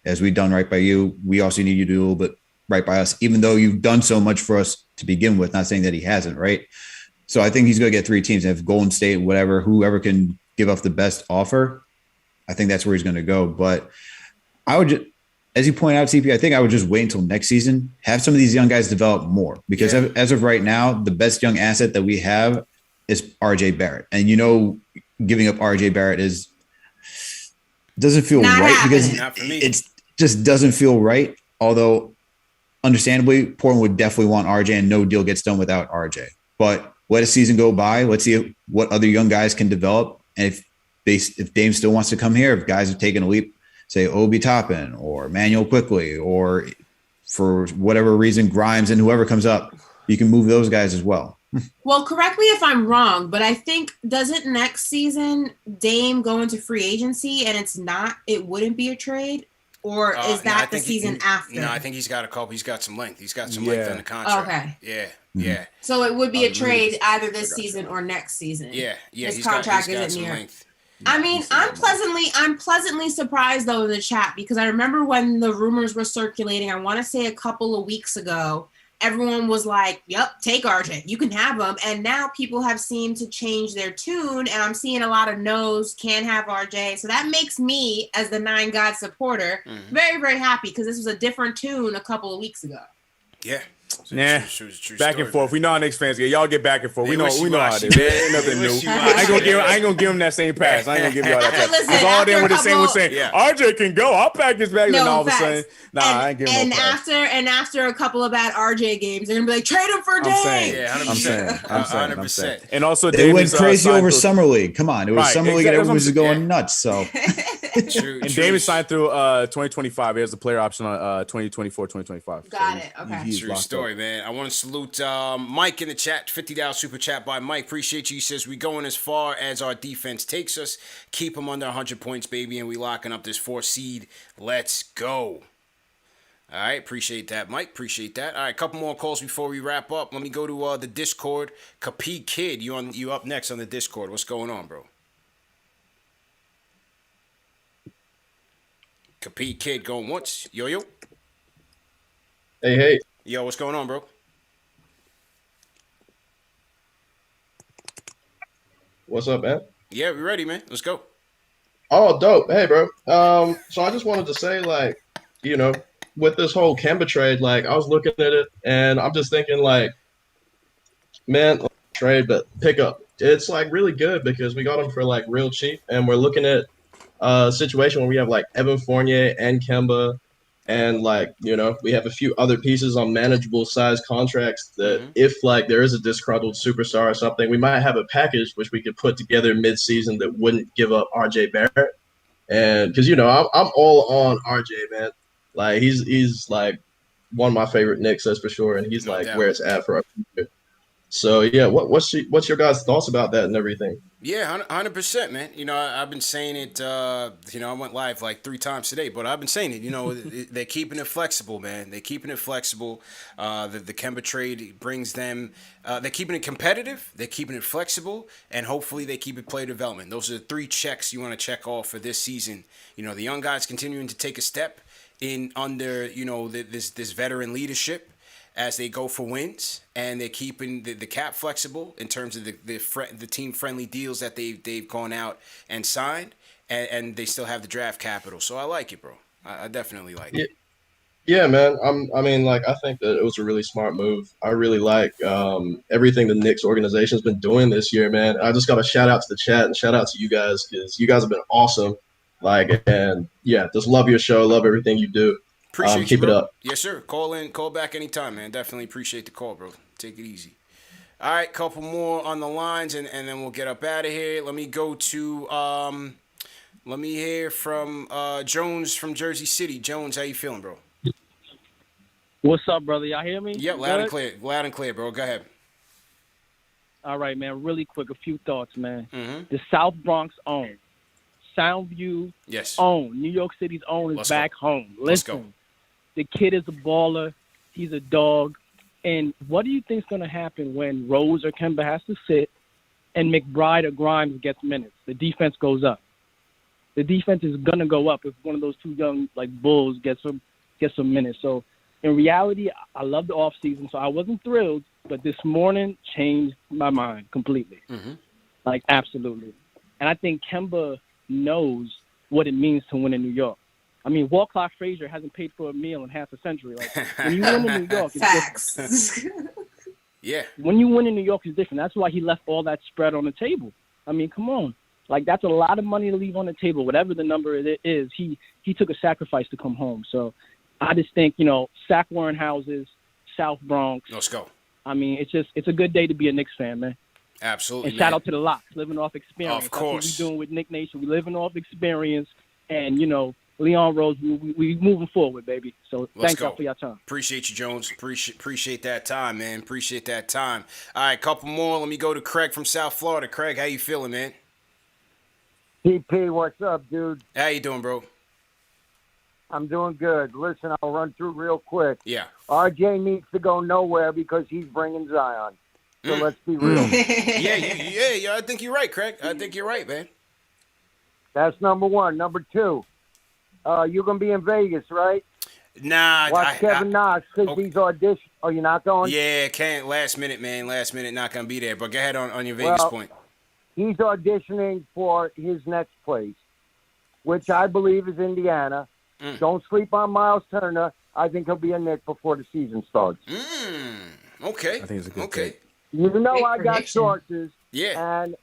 as we've done right by you, we also need you to do a little bit right by us, even though you've done so much for us to begin with. Not saying that he hasn't, right?" So I think he's going to get 3 teams. And if Golden State, whoever can give up the best offer, I think that's where he's going to go. But I would just, as you point out, CP, I think I would just wait until next season, have some of these young guys develop more. Because as of right now, the best young asset that we have is RJ Barrett. And giving up RJ Barrett doesn't feel not right happening. because it just doesn't feel right. Although, understandably, Portland would definitely want RJ, and no deal gets done without RJ. But let a season go by. Let's see what other young guys can develop. And if Dame still wants to come here, if guys have taken a leap, say Obi Toppin or Manuel Quickly, or for whatever reason, Grimes and whoever comes up, you can move those guys as well. Well, correct me if I'm wrong, but I think, doesn't next season Dame go into free agency and it wouldn't be a trade? Or is that the season after? No, I think he's got some length. He's got some length in the contract. Okay. Yeah. So it would be a trade either this season or next season. Yeah. His contract isn't near. Length. I mean, I'm pleasantly surprised though in the chat, because I remember when the rumors were circulating, I want to say a couple of weeks ago, everyone was like, "Yep, take RJ. You can have him." And now people have seemed to change their tune, and I'm seeing a lot of no's, can't have RJ. So that makes me, as the 9 God supporter, very, very happy, because this was a different tune a couple of weeks ago. Yeah. True back story, and forth. man. We know how Knicks fans get. Y'all get back and forth. We know how it wishy-washy, is. man. Ain't nothing new. Wishy-washy. I ain't gonna give him that same pass. I ain't gonna give y'all that pass. Listen, Because all them with the same was saying, Yeah. RJ can go. I'll pack his bag. No, and all of a facts. sudden, I ain't giving and no pass. after a couple of bad RJ games, they're gonna be like, trade him for Dame. Yeah, 100%. 100%. And also, They went Davis, crazy signed over through- Summer League. Come on. It was Right, Summer League exactly. and everyone was That's going nuts. So True. And Davis signed through 2025. He has the player option on 2024, 2025. Got it. Okay. He's True locked story, up. man. I want to salute Mike in the chat. $50 super chat by Mike. Appreciate you. He says, we going as far as our defense takes us. Keep them under 100 points, baby, and we locking up this 4th seed. Let's go. All right, appreciate that, Mike. Appreciate that. All right, a couple more calls before we wrap up. Let me go to the Discord. Capee Kid, you up next on the Discord. What's going on, bro? Capee Kid going once. Yo. Hey. Yo, what's going on, bro? What's up, man? Yeah, we ready, man. Let's go. Oh, dope. Hey, bro. So I just wanted to say, like, with this whole Kemba trade, like, I was looking at it and I'm just thinking, like, man, trade, but pick up. It's like really good because we got him for like real cheap, and we're looking at a situation where we have like Evan Fournier and Kemba, and like we have a few other pieces on manageable size contracts that if like there is a disgruntled superstar or something, we might have a package which we could put together mid-season that wouldn't give up RJ Barrett. And because I'm all on RJ, man. Like he's like one of my favorite Knicks, that's for sure, and he's like where it's at for our future. So yeah, what's your guys' thoughts about that and everything? Yeah, 100%, man. I've been saying it. I went live like 3 times today, but I've been saying it. They're keeping it flexible, man. They're keeping it flexible. The Kemba trade brings them. They're keeping it competitive. They're keeping it flexible, and hopefully they keep it player development. Those are the 3 checks you want to check off for this season. The young guys continuing to take a step in under this veteran leadership as they go for wins, and they're keeping the cap flexible in terms of the team-friendly deals that they've gone out and signed, and they still have the draft capital. So I like it, bro. I definitely like it. Yeah, man. I think that it was a really smart move. I really like everything the Knicks organization's been doing this year, man. I just got to shout out to the chat and shout out to you guys because you guys have been awesome. And yeah, just love your show, love everything you do. Appreciate keep you, it bro. up. Yes, sir. Call back anytime, man. Definitely appreciate the call, bro. Take it easy. All right, couple more on the lines, and then we'll get up out of here. Let me go to let me hear from Jones from Jersey City. Jones, how you feeling, bro? What's up, brother? Y'all hear me? Yep, loud and clear. Loud and clear, bro. Go ahead. All right, man. Really quick, a few thoughts, man. Mm-hmm. The South Bronx own. Soundview own. New York City's own is back home. Listen, the kid is a baller. He's a dog. And what do you think is going to happen when Rose or Kemba has to sit and McBride or Grimes gets minutes? The defense goes up. The defense is going to go up if one of those 2 young like bulls gets some minutes. So in reality, I love the offseason, so I wasn't thrilled, but this morning changed my mind completely. Mm-hmm. Like, absolutely. And I think Kemba knows what it means to win in New York. I mean, Walt Clock Frazier hasn't paid for a meal in half a century. Like, when you win in New York, it's different. Yeah. When you win in New York, it's different. That's why he left all that spread on the table. I mean, come on. Like, that's a lot of money to leave on the table. Whatever the number it is, he took a sacrifice to come home. So I just think, Sack Warren houses, South Bronx. Let's go. I mean, it's a good day to be a Knicks fan, man. Absolutely. And shout out to the Locks, living off experience. Of course. That's what we're doing with Knick Nation. We're living off experience. And, Leon Rose, we moving forward, baby. So thanks for your time. Appreciate you, Jones. Appreciate that time, man. Appreciate that time. All right, couple more. Let me go to Craig from South Florida. Craig, how you feeling, man? PP, what's up, dude? How you doing, bro? I'm doing good. Listen, I'll run through real quick. Yeah. RJ needs to go nowhere because he's bringing Zion. So let's be real. Yeah, I think you're right, Craig. I think you're right, man. That's number 1. Number 2, you're going to be in Vegas, right? Nah. Watch Kevin Knox because he's auditioning. Oh, you're not going? Yeah, can't. Last minute, man. Last minute, not going to be there. But go ahead on your Vegas point. He's auditioning for his next place, which I believe is Indiana. Don't sleep on Miles Turner. I think he'll be a Knick before the season starts. Okay. I think it's a good take. You know, Big I got prediction. sources, Yeah. and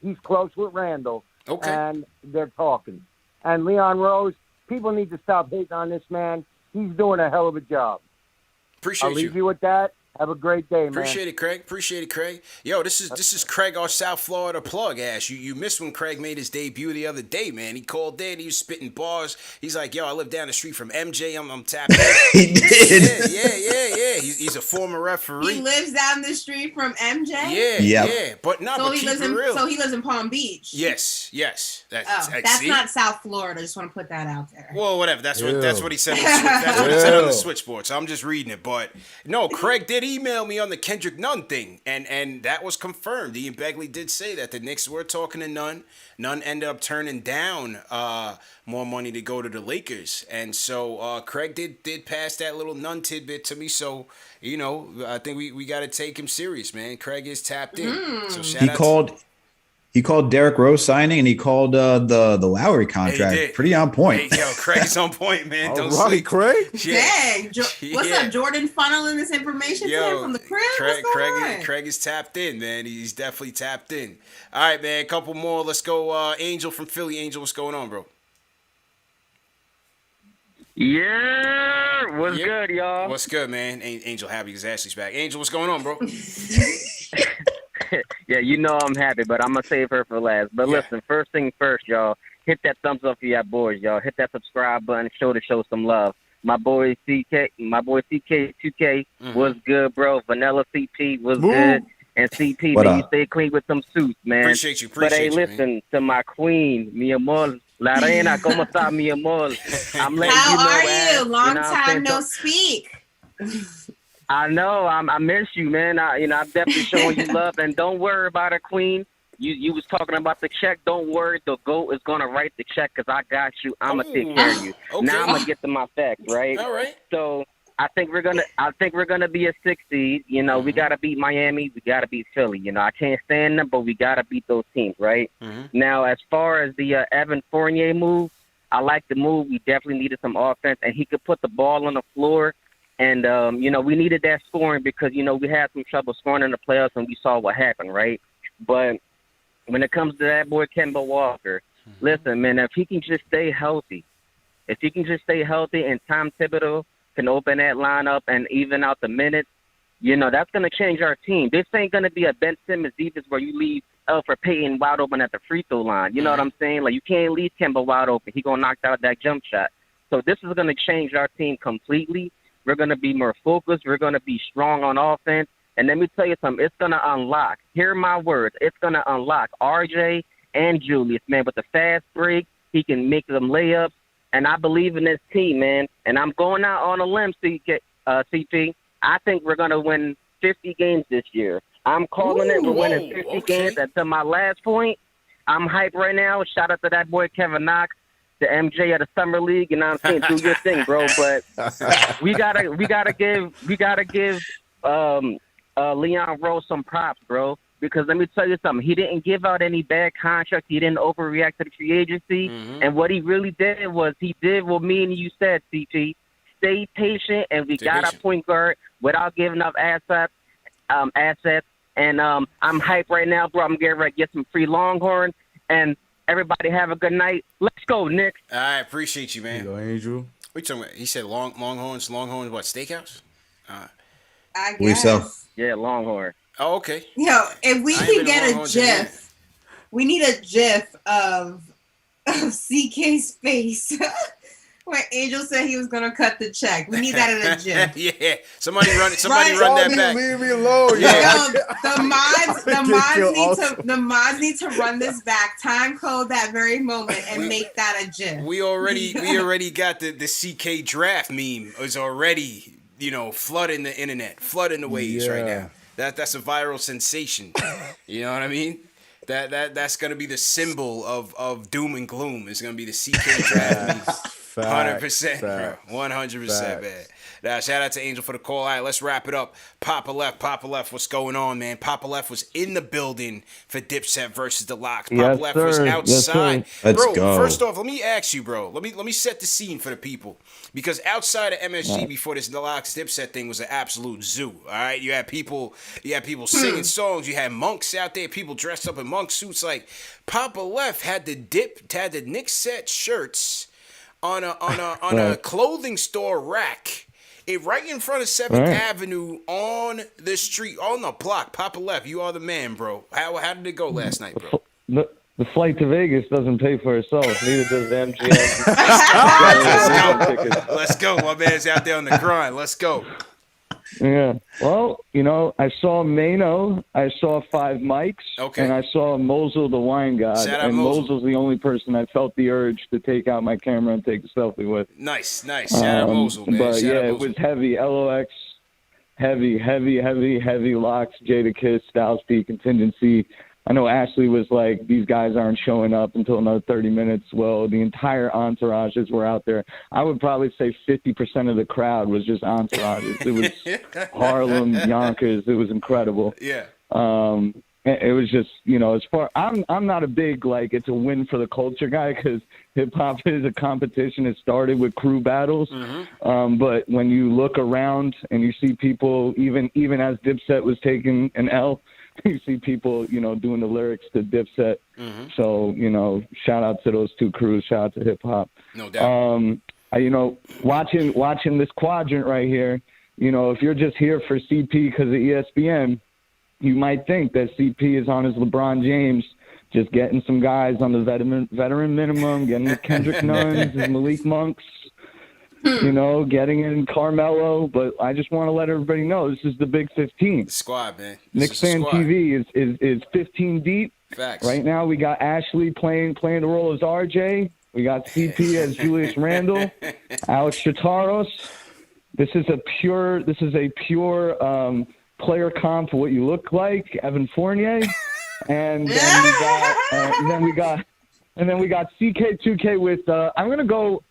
he's close with Randall, Okay. and they're talking. And Leon Rose, people need to stop hating on this man. He's doing a hell of a job. Appreciate I'll leave you with that. Have a great day, man. Appreciate it, Craig. Appreciate it, Craig. Yo, this is Craig, our South Florida plug, Ash. You missed when Craig made his debut the other day, man. He called in. He was spitting bars. He's like, yo, I live down the street from MJ. I'm tapped in. He did. Yeah. He's a former referee. He lives down the street from MJ. Yeah. But no, So but he keep lives it in. real. So he lives in Palm Beach. Yes. That's see? not South Florida. I just want to put that out there. Well, whatever. That's what he said. That's what he said on the switchboard. So I'm just reading it. But no, Craig did email me on the Kendrick Nunn thing, and that was confirmed. Ian Begley did say that the Knicks were talking to Nunn. Nunn ended up turning down more money to go to the Lakers, and so Craig did pass that little Nunn tidbit to me. So I think we got to take him serious, man. Craig is tapped in. So shout out He called Derrick Rose signing, and he called the Lowry contract. Pretty on point. Hey, yo, Craig's on point, man. Don't All right, sleep. Craig. Yeah. Dang, what's up, Jordan? Funneling this information to him from the crib. What's going on? Craig is tapped in, man. He's definitely tapped in. All right, man. A couple more. Let's go. Angel from Philly. Angel, what's going on, bro? Yeah, what's good, y'all? What's good, man? Angel happy because Ashley's back. Angel, what's going on, bro? Yeah, you know I'm happy, but I'm gonna save her for last. But listen, first thing first, y'all. Hit that thumbs up for y'all boys, y'all. Hit that subscribe button. Show some love. My boy CK2K was good, bro. Vanilla CP was good. And CP, man, you stay clean with them suits, man. Appreciate you. But hey, listen to my queen, mi amor. La reina, ¿cómo está, mi amor? I'm letting you know. How are you? Long you know time no speak. I know. I miss you, man. I'm definitely showing you love. And don't worry about it, Queen. You was talking about the check. Don't worry. The GOAT is going to write the check because I got you. I'm going to take care of you. Okay. Now I'm going to get to my facts, right? All right. So I think we're gonna be a 6 seed. We got to beat Miami. We got to beat Philly. I can't stand them, but we got to beat those teams, right? Now, as far as the Evan Fournier move, I like the move. We definitely needed some offense, and he could put the ball on the floor. And, we needed that scoring because, we had some trouble scoring in the playoffs, and we saw what happened, right? But when it comes to that boy Kemba Walker, listen, man, if he can just stay healthy, and Tom Thibodeau can open that lineup and even out the minutes, that's going to change our team. This ain't going to be a Ben Simmons defense where you leave Elfrid Payton wide open at the free throw line. You know what I'm saying? Like, you can't leave Kemba wide open. He going to knock out that jump shot. So this is going to change our team completely. We're going to be more focused. We're going to be strong on offense. And let me tell you something. It's going to unlock. Hear my words. It's going to unlock RJ and Julius, man. With the fast break, he can make them layups. And I believe in this team, man. And I'm going out on a limb, CP. I think we're going to win 50 games this year. I'm calling it. We're winning 50 games. And to my last point, I'm hyped right now. Shout out to that boy Kevin Knox, the MJ of the Summer League. You know what I'm saying? Do your thing, bro. But we gotta give Leon Rose some props, bro. Because let me tell you something. He didn't give out any bad contracts. He didn't overreact to the free agency. And what he really did was he did what me and you said, CP. Stay patient, and we got our point guard without giving up assets. And I'm hyped right now, bro. I'm getting ready to get some free Longhorn. And everybody have a good night. Let's go, Knicks. I appreciate you, man. There you go, Angel. What you talking about? He said Longhorns, what, steakhouse? I Believe guess. so. Yeah, Longhorn. Oh, okay. Yo, if we I ain't can been to get a Longhorns in a minute. GIF, we need a GIF of CK's face. When Angel said he was gonna cut the check, we need that in a GIF. Yeah, somebody run that back. Leave me alone. Yeah. Yo, the mods need to run this back, time code that very moment, and make that a GIF. We already got the CK draft meme is already flooding the internet, flooding the waves right now. That's a viral sensation. You know what I mean? That's gonna be the symbol of doom and gloom. It's gonna be the CK draft meme. 100%, bro. 100%, man. Now, shout out to Angel for the call. All right, let's wrap it up. Papa Left, what's going on, man? Papa Left was in the building for Dipset versus the Locks. Papa Yes, Left sir. was Yes, outside. sir. Let's Bro, go. First off, let me ask you, bro. Let me set the scene for the people. Because outside of MSG Right. before this Locks Dipset thing was an absolute zoo. All right, you had people singing songs. You had monks out there, people dressed up in monk suits. Like Papa Left had the Knicks set shirts on a clothing store rack. Right in front of 7th Avenue on the street, on the block. Papa Left, you are the man, bro. How did it go last night, bro? The flight to Vegas doesn't pay for itself. Neither does the MGM. Let's go. My man's out there on the grind. Let's go. Yeah. Well, I saw Mano, I saw Five Mics, and I saw Mosul the wine god. Shout out And Mosul. Mosul's the only person I felt the urge to take out my camera and take a selfie with. Nice. Shout out Mosul, man. But Shout yeah, out it Mosul. was heavy. LOX, heavy Locks, Jada Kiss, Styles P, Contingency. I know Ashley was like, these guys aren't showing up until another 30 minutes. Well, the entire entourages were out there. I would probably say 50% of the crowd was just entourages. It was Harlem, Yonkers. It was incredible. Yeah. It was just, as far I'm not a big it's a win for the culture guy because hip hop is a competition. It started with crew battles, but when you look around and you see people, even as Dipset was taking an L, you see people, doing the lyrics to Dipset. So, shout out to those two crews. Shout out to hip hop. No doubt. Watching this quadrant right here, if you're just here for CP because of ESPN, you might think that CP is on his LeBron James, just getting some guys on the veteran minimum, getting the Kendrick Nuns, his Malik Monks, getting in Carmelo. But I just want to let everybody know this is the Big 15. Squad, man. KnicksFanTV is 15 deep. Facts. Right now we got Ashley playing the role as RJ. We got CP as Julius Randle, Alex Chataros. This is a pure player comp for what you look like, Evan Fournier, and then we got CK2K with I'm gonna go.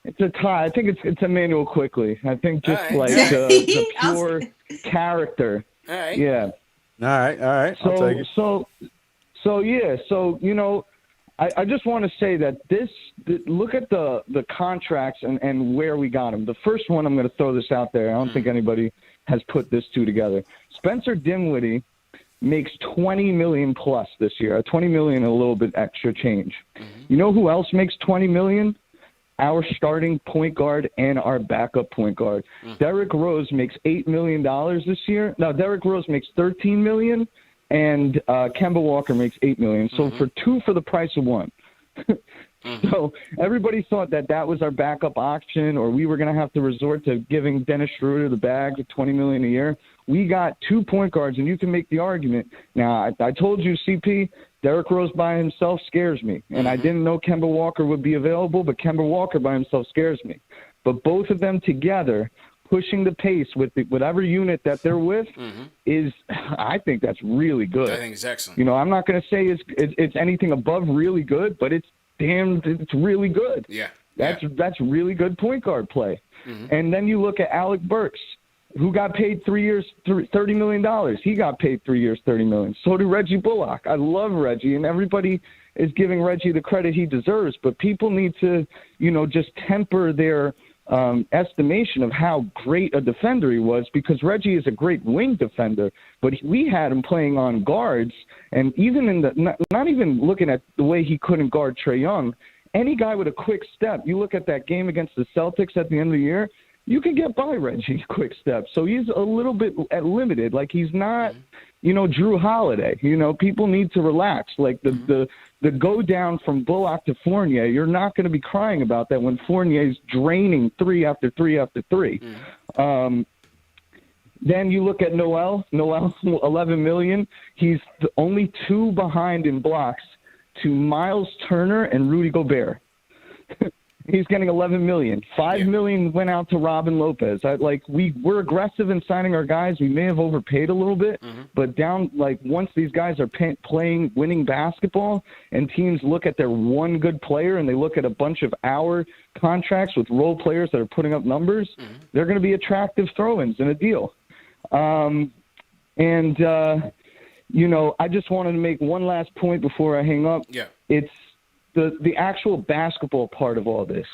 It's a tie. I think it's Emmanuel Quickly. I think just the pure character. All right. Yeah. All right. I'll take it. So I just want to say that look at the contracts and where we got them. The first one, I'm going to throw this out there. I don't think anybody has put this two together. Spencer Dinwiddie makes $20 million plus this year. $20 million, a little bit extra change. You know who else makes $20 million? Our starting point guard and our backup point guard. Derrick Rose makes $8 million this year. Now Derrick Rose makes $13 million, and Kemba Walker makes $8 million. So for two for the price of one. So everybody thought that was our backup option, or we were going to have to resort to giving Dennis Schroeder the bag of $20 million a year. We got 2 point guards, and you can make the argument. Now, I told you, CP, Derrick Rose by himself scares me, and I didn't know Kemba Walker would be available, but Kemba Walker by himself scares me. But both of them together, pushing the pace with whatever unit that they're with, I think that's really good. I think it's excellent. I'm not going to say it's anything above really good, but it's really good. Yeah. That's really good point guard play. And then you look at Alec Burks, who got paid 3 years, $30 million. He got paid 3 years, $30 million. So did Reggie Bullock. I love Reggie, and everybody is giving Reggie the credit he deserves. But people need to, just temper their estimation of how great a defender he was, because Reggie is a great wing defender, but we had him playing on guards, and even in not even looking at the way he couldn't guard Trae Young, any guy with a quick step, you look at that game against the Celtics at the end of the year, you can get by Reggie quick step. So he's a little bit limited. Like, he's not, Drew Holiday. People need to relax. Like the go down from Bullock to Fournier, you're not going to be crying about that when Fournier's draining 3 after 3 after 3. Then you look at Noel, $11 million. He's the only 2 behind in blocks to Miles Turner and Rudy Gobert. He's getting $11 million. $5 million went out to Robin Lopez. We're aggressive in signing our guys. We may have overpaid a little bit, but once these guys are playing winning basketball, and teams look at their one good player and they look at a bunch of our contracts with role players that are putting up numbers, they're going to be attractive throw-ins in a deal. I just wanted to make one last point before I hang up. Yeah. It's the actual basketball part of all this,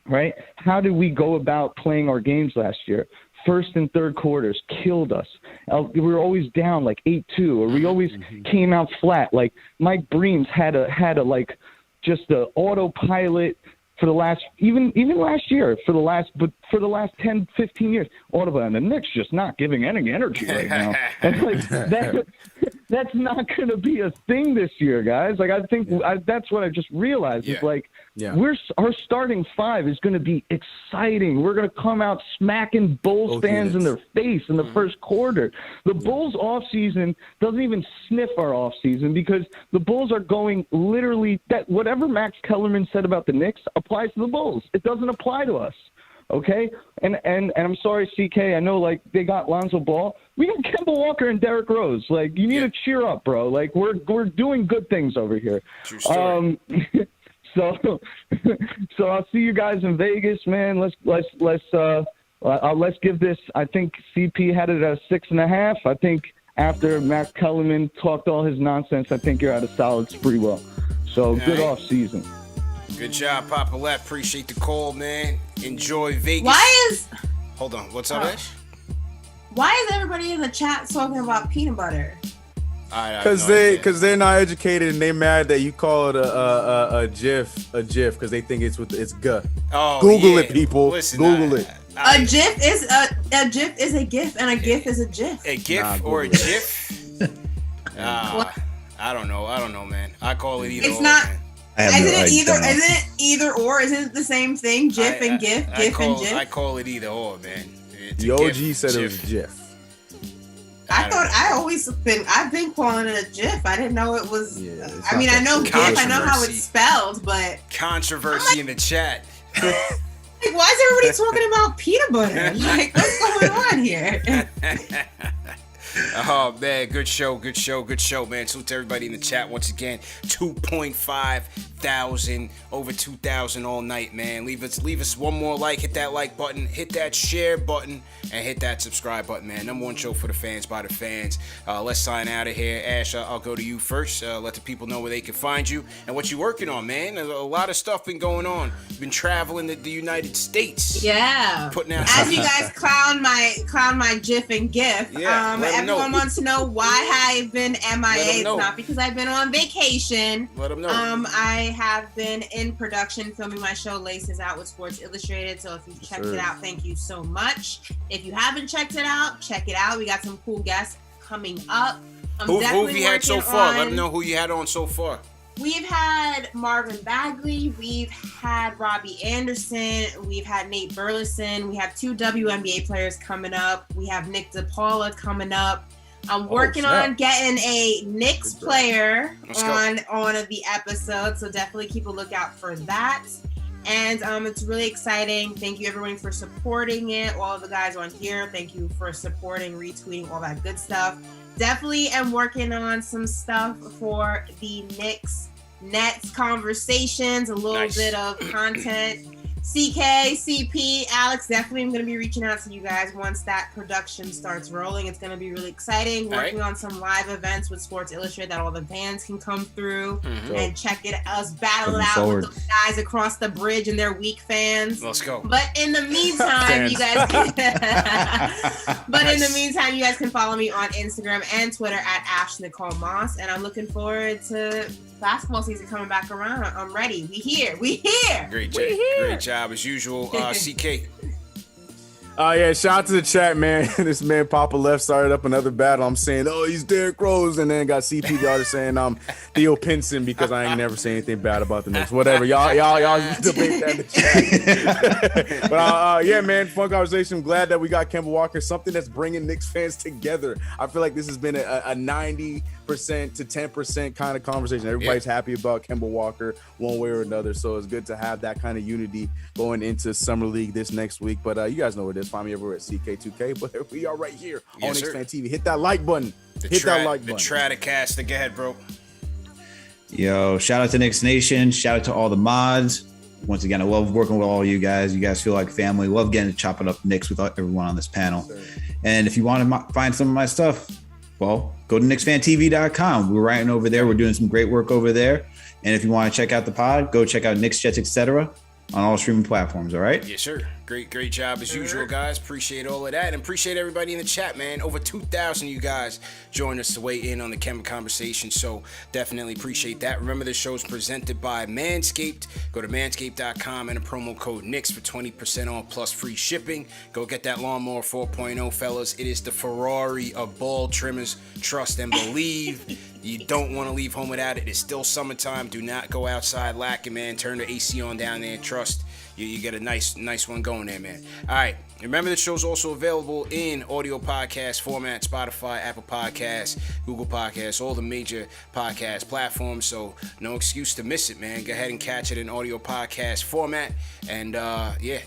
right? How did we go about playing our games last year? First and third quarters killed us. We were always down like 8-2, or we always came out flat. Like Mike Breams had just a autopilot for the last even last year for the last 10, 15 years. Autopilot, and the Knicks just not giving any energy right now. And that's not going to be a thing this year, guys. I think that's what I just realized. Is our starting five is going to be exciting. We're going to come out smacking Bulls fans in their face in the first quarter. The Bulls offseason doesn't even sniff our offseason, because the Bulls are going literally that whatever Max Kellerman said about the Knicks applies to the Bulls. It doesn't apply to us. Okay, and I'm sorry, CK. I know they got Lonzo Ball. We got Kemba Walker and Derrick Rose. You need to cheer up, bro. We're doing good things over here. True story. So I'll see you guys in Vegas, man. Let's give this. I think CP had it at 6.5. I think after Max Kellerman talked all his nonsense, I think you're at a solid Sprewell. So good off season. Good job, Papa Lap. Appreciate the call, man. Enjoy Vegas. Hold on. What's up, Ash? Why is everybody in the chat talking about peanut butter? Because they're not educated, and they mad that you call it a GIF because they think it's G. Oh, Google it, people. Listen, Google it. A GIF is a GIF, and a GIF is a GIF. A GIF or a GIF? I don't know, man. I call it either. It's not. Man. Isn't it either or? Isn't it the same thing? GIF and GIF, GIF and GIF. I call it either or, man. The OG said it was GIF. I've been calling it a GIF. I didn't know it was. I know GIF. I know how it's spelled, but controversy in the chat. Why is everybody talking about peanut butter? What's going on here? Oh man, good show, man. Salute to everybody in the chat once again. 2,500, over 2,000 all night, man. Leave us one more like, hit that like button, hit that share button, and hit that subscribe button, man. Number one show for the fans by the fans. Let's sign out of here. Ash, I'll go to you first. Let the people know where they can find you and what you're working on, man. There's a lot of stuff been going on. You've been traveling to the United States. Yeah. Putting out as you guys clown my GIF and GIF. Everyone wants to know why I've been MIA. It's not because I've been on vacation. Let them know. I have been in production filming my show Laces Out with Sports Illustrated. So if you've checked it out, thank you so much. If you haven't checked it out, check it out. We got some cool guests coming up. Who have you had so far? Let them know who you had on so far. We've had Marvin Bagley, we've had Robbie Anderson, we've had Nate Burleson, we have 2 WNBA players coming up, we have Nick DePaula coming up. I'm working on getting a Knicks player on the episode, so definitely keep a lookout for that. And it's really exciting. Thank you everyone for supporting it. All of the guys on here, thank you for supporting, retweeting, all that good stuff. Definitely am working on some stuff for the Knicks Nets conversations, a little bit of content. CK, CP, Alex, definitely I'm going to be reaching out to you guys once that production starts rolling. It's going to be really exciting. Working on some live events with Sports Illustrated that all the fans can come through and check it, us battle it out with those guys across the bridge and their weak fans. Let's go. But in the meantime, you guys in the meantime, you guys can follow me on Instagram and Twitter at @AshNicoleMoss. And I'm looking forward to basketball season coming back around. I'm ready. We here. Great job as usual. CK. Shout out to the chat, man. This man Papa Left started up another battle. I'm saying, he's Derrick Rose, and then got CP Garter saying I'm Theo Pinson because I ain't never say anything bad about the Knicks. Whatever, y'all debate that in the chat. But man, fun conversation. I'm glad that we got Kemba Walker, something that's bringing Knicks fans together. I feel like this has been a 90 to 10% kind of conversation. Everybody's happy about Kemba Walker one way or another. So it's good to have that kind of unity going into Summer League this next week. But you guys know what it is. Find me everywhere at CK2K. But we are right here on KnicksFanTV. Hit that like button. Hit that like button. The Tradicaster. Go ahead, bro. Yo, shout out to Knicks Nation. Shout out to all the mods. Once again, I love working with all you guys. You guys feel like family. Love getting to chop it up Knicks with everyone on this panel. And if you want to find some of my stuff, well, go to KnicksFanTV.com. We're writing over there. We're doing some great work over there. And if you want to check out the pod, go check out Knicks Jets, etc. on all streaming platforms. All right? Yes, sir. Great job as usual, guys. Appreciate all of that. And appreciate everybody in the chat, man. Over 2,000 of you guys joined us to weigh in on the Kemba conversation. So definitely appreciate that. Remember, this show is presented by Manscaped. Go to manscaped.com and a promo code Knicks for 20% off plus free shipping. Go get that Lawnmower 4.0, fellas. It is the Ferrari of ball trimmers. Trust and believe. You don't want to leave home without it. It's still summertime. Do not go outside lacking, man. Turn the AC on down there. Trust. You get a nice one going there, man. All right. Remember, the show's also available in audio podcast format, Spotify, Apple Podcasts, Google Podcasts, all the major podcast platforms. So no excuse to miss it, man. Go ahead and catch it in audio podcast format. And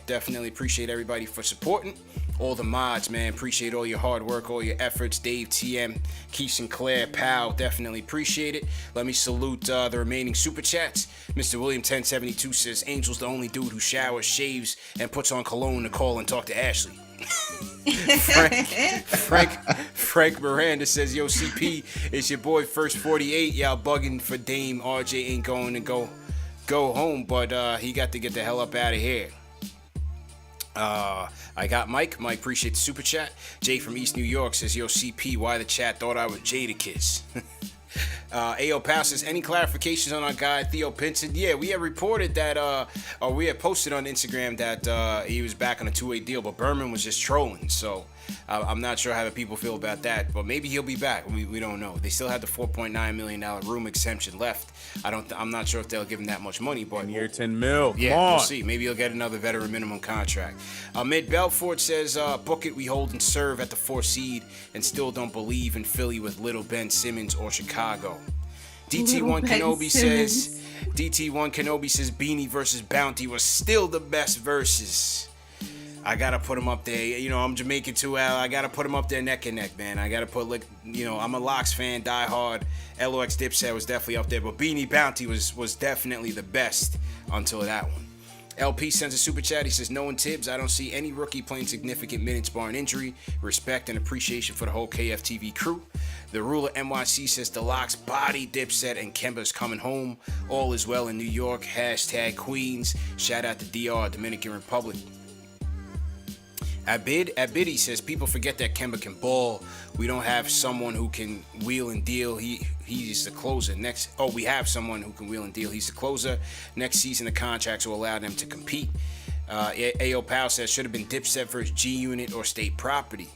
definitely appreciate everybody for supporting. All the mods, man. Appreciate all your hard work, all your efforts. Dave, TM, Keith Sinclair, Pal, definitely appreciate it. Let me salute the remaining super chats. Mr. William 1072 says, Angel's the only dude who showers, shaves, and puts on cologne to call and talk to Ashley. Frank Miranda says, yo, CP, it's your boy First 48. Y'all bugging for Dame. RJ ain't going to go home, but he got to get the hell up out of here. I got Mike. Mike, appreciate the super chat. Jay from East New York says, yo, CP, why the chat thought I was Jadakiss? AO Pal says, any clarifications on our guy Theo Pinson? Yeah, we had reported that, or we had posted on Instagram that he was back on a 2-way deal, but Berman was just trolling. So I'm not sure how the people feel about that, but maybe he'll be back. We don't know. They still have the $4.9 million room exemption left. I'm not sure if they'll give him that much money, but near $10 million. Yeah, we'll see. Maybe he'll get another veteran minimum contract. Mid Belfort says, book it. We hold and serve at the 4 seed and still don't believe in Philly with Little Ben Simmons or Chicago. DT1 Kenobi says, Beanie versus Bounty was still the best versus. I gotta put him up there. You know, I'm Jamaican too, Al. I gotta put him up there neck and neck, man. I gotta put, I'm a Locks fan, die hard. LOX Dipset was definitely up there, but Beanie Bounty was definitely the best until that one. LP sends a super chat. He says, knowing Tibbs, I don't see any rookie playing significant minutes barring injury. Respect and appreciation for the whole KFTV crew. The Ruler NYC says, the Locks body Dipset and Kemba's coming home. All is well in New York. # Queens. Shout out to DR, Dominican Republic. Abidi says, people forget that Kemba can ball. We don't have someone who can wheel and deal. He's the closer. We have someone who can wheel and deal. He's the closer. Next season, the contracts will allow them to compete. A.O. Powell says, should have been Dipset versus G-Unit or state property.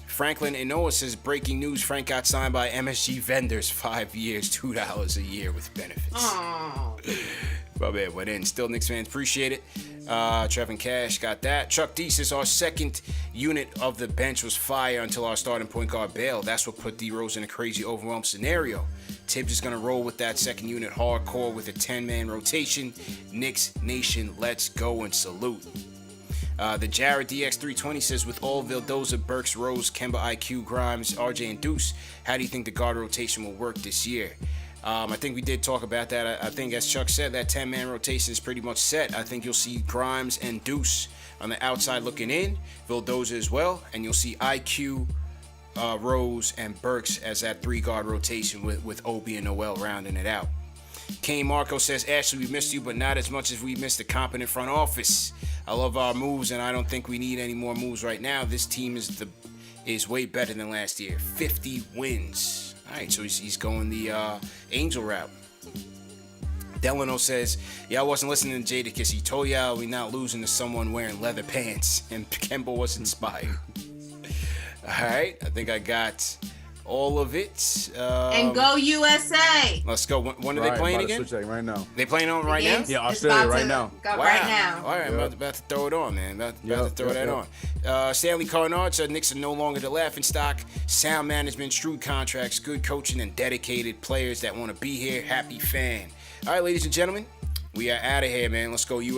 Franklin Enoa says, breaking news, Frank got signed by MSG Vendors, 5 years, $2 a year with benefits. Oh. But man, went in. Still, Knicks fans appreciate it. Trevin Cash got that. Chuck D says, our second unit of the bench was fire until our starting point guard bailed. That's what put D Rose in a crazy overwhelmed scenario. Tibbs is going to roll with that second unit hardcore with a 10-man rotation. Knicks Nation, let's go and salute. The Jared DX320 says, with all Vildoza, Burks, Rose, Kemba, IQ, Grimes, RJ, and Deuce, how do you think the guard rotation will work this year? I think we did talk about that. I think, as Chuck said, that 10-man rotation is pretty much set. I think you'll see Grimes and Deuce on the outside looking in, Vildoza as well, and you'll see IQ, Rose, and Burks as that 3-guard rotation with Obi and Noel rounding it out. Kane Marco says, Ashley, we missed you, but not as much as we missed the competent front office. I love our moves, and I don't think we need any more moves right now. This team is way better than last year. 50 wins. All right, so he's going the Angel route. Delano says, yeah, I wasn't listening to Jadakiss. He told y'all we not losing to someone wearing leather pants, and Kemba was inspired. All right, I think I got all of it. And go USA. Let's go. When are they playing again? Right now. They playing on right now? Yeah, Australia right now. Right now. All right, I'm about to throw it on, man. About to throw that on. Stanley Carnard said Knicks are no longer the laughingstock. Sound management, shrewd contracts, good coaching, and dedicated players that want to be here. Happy fan. All right, ladies and gentlemen, we are out of here, man. Let's go USA.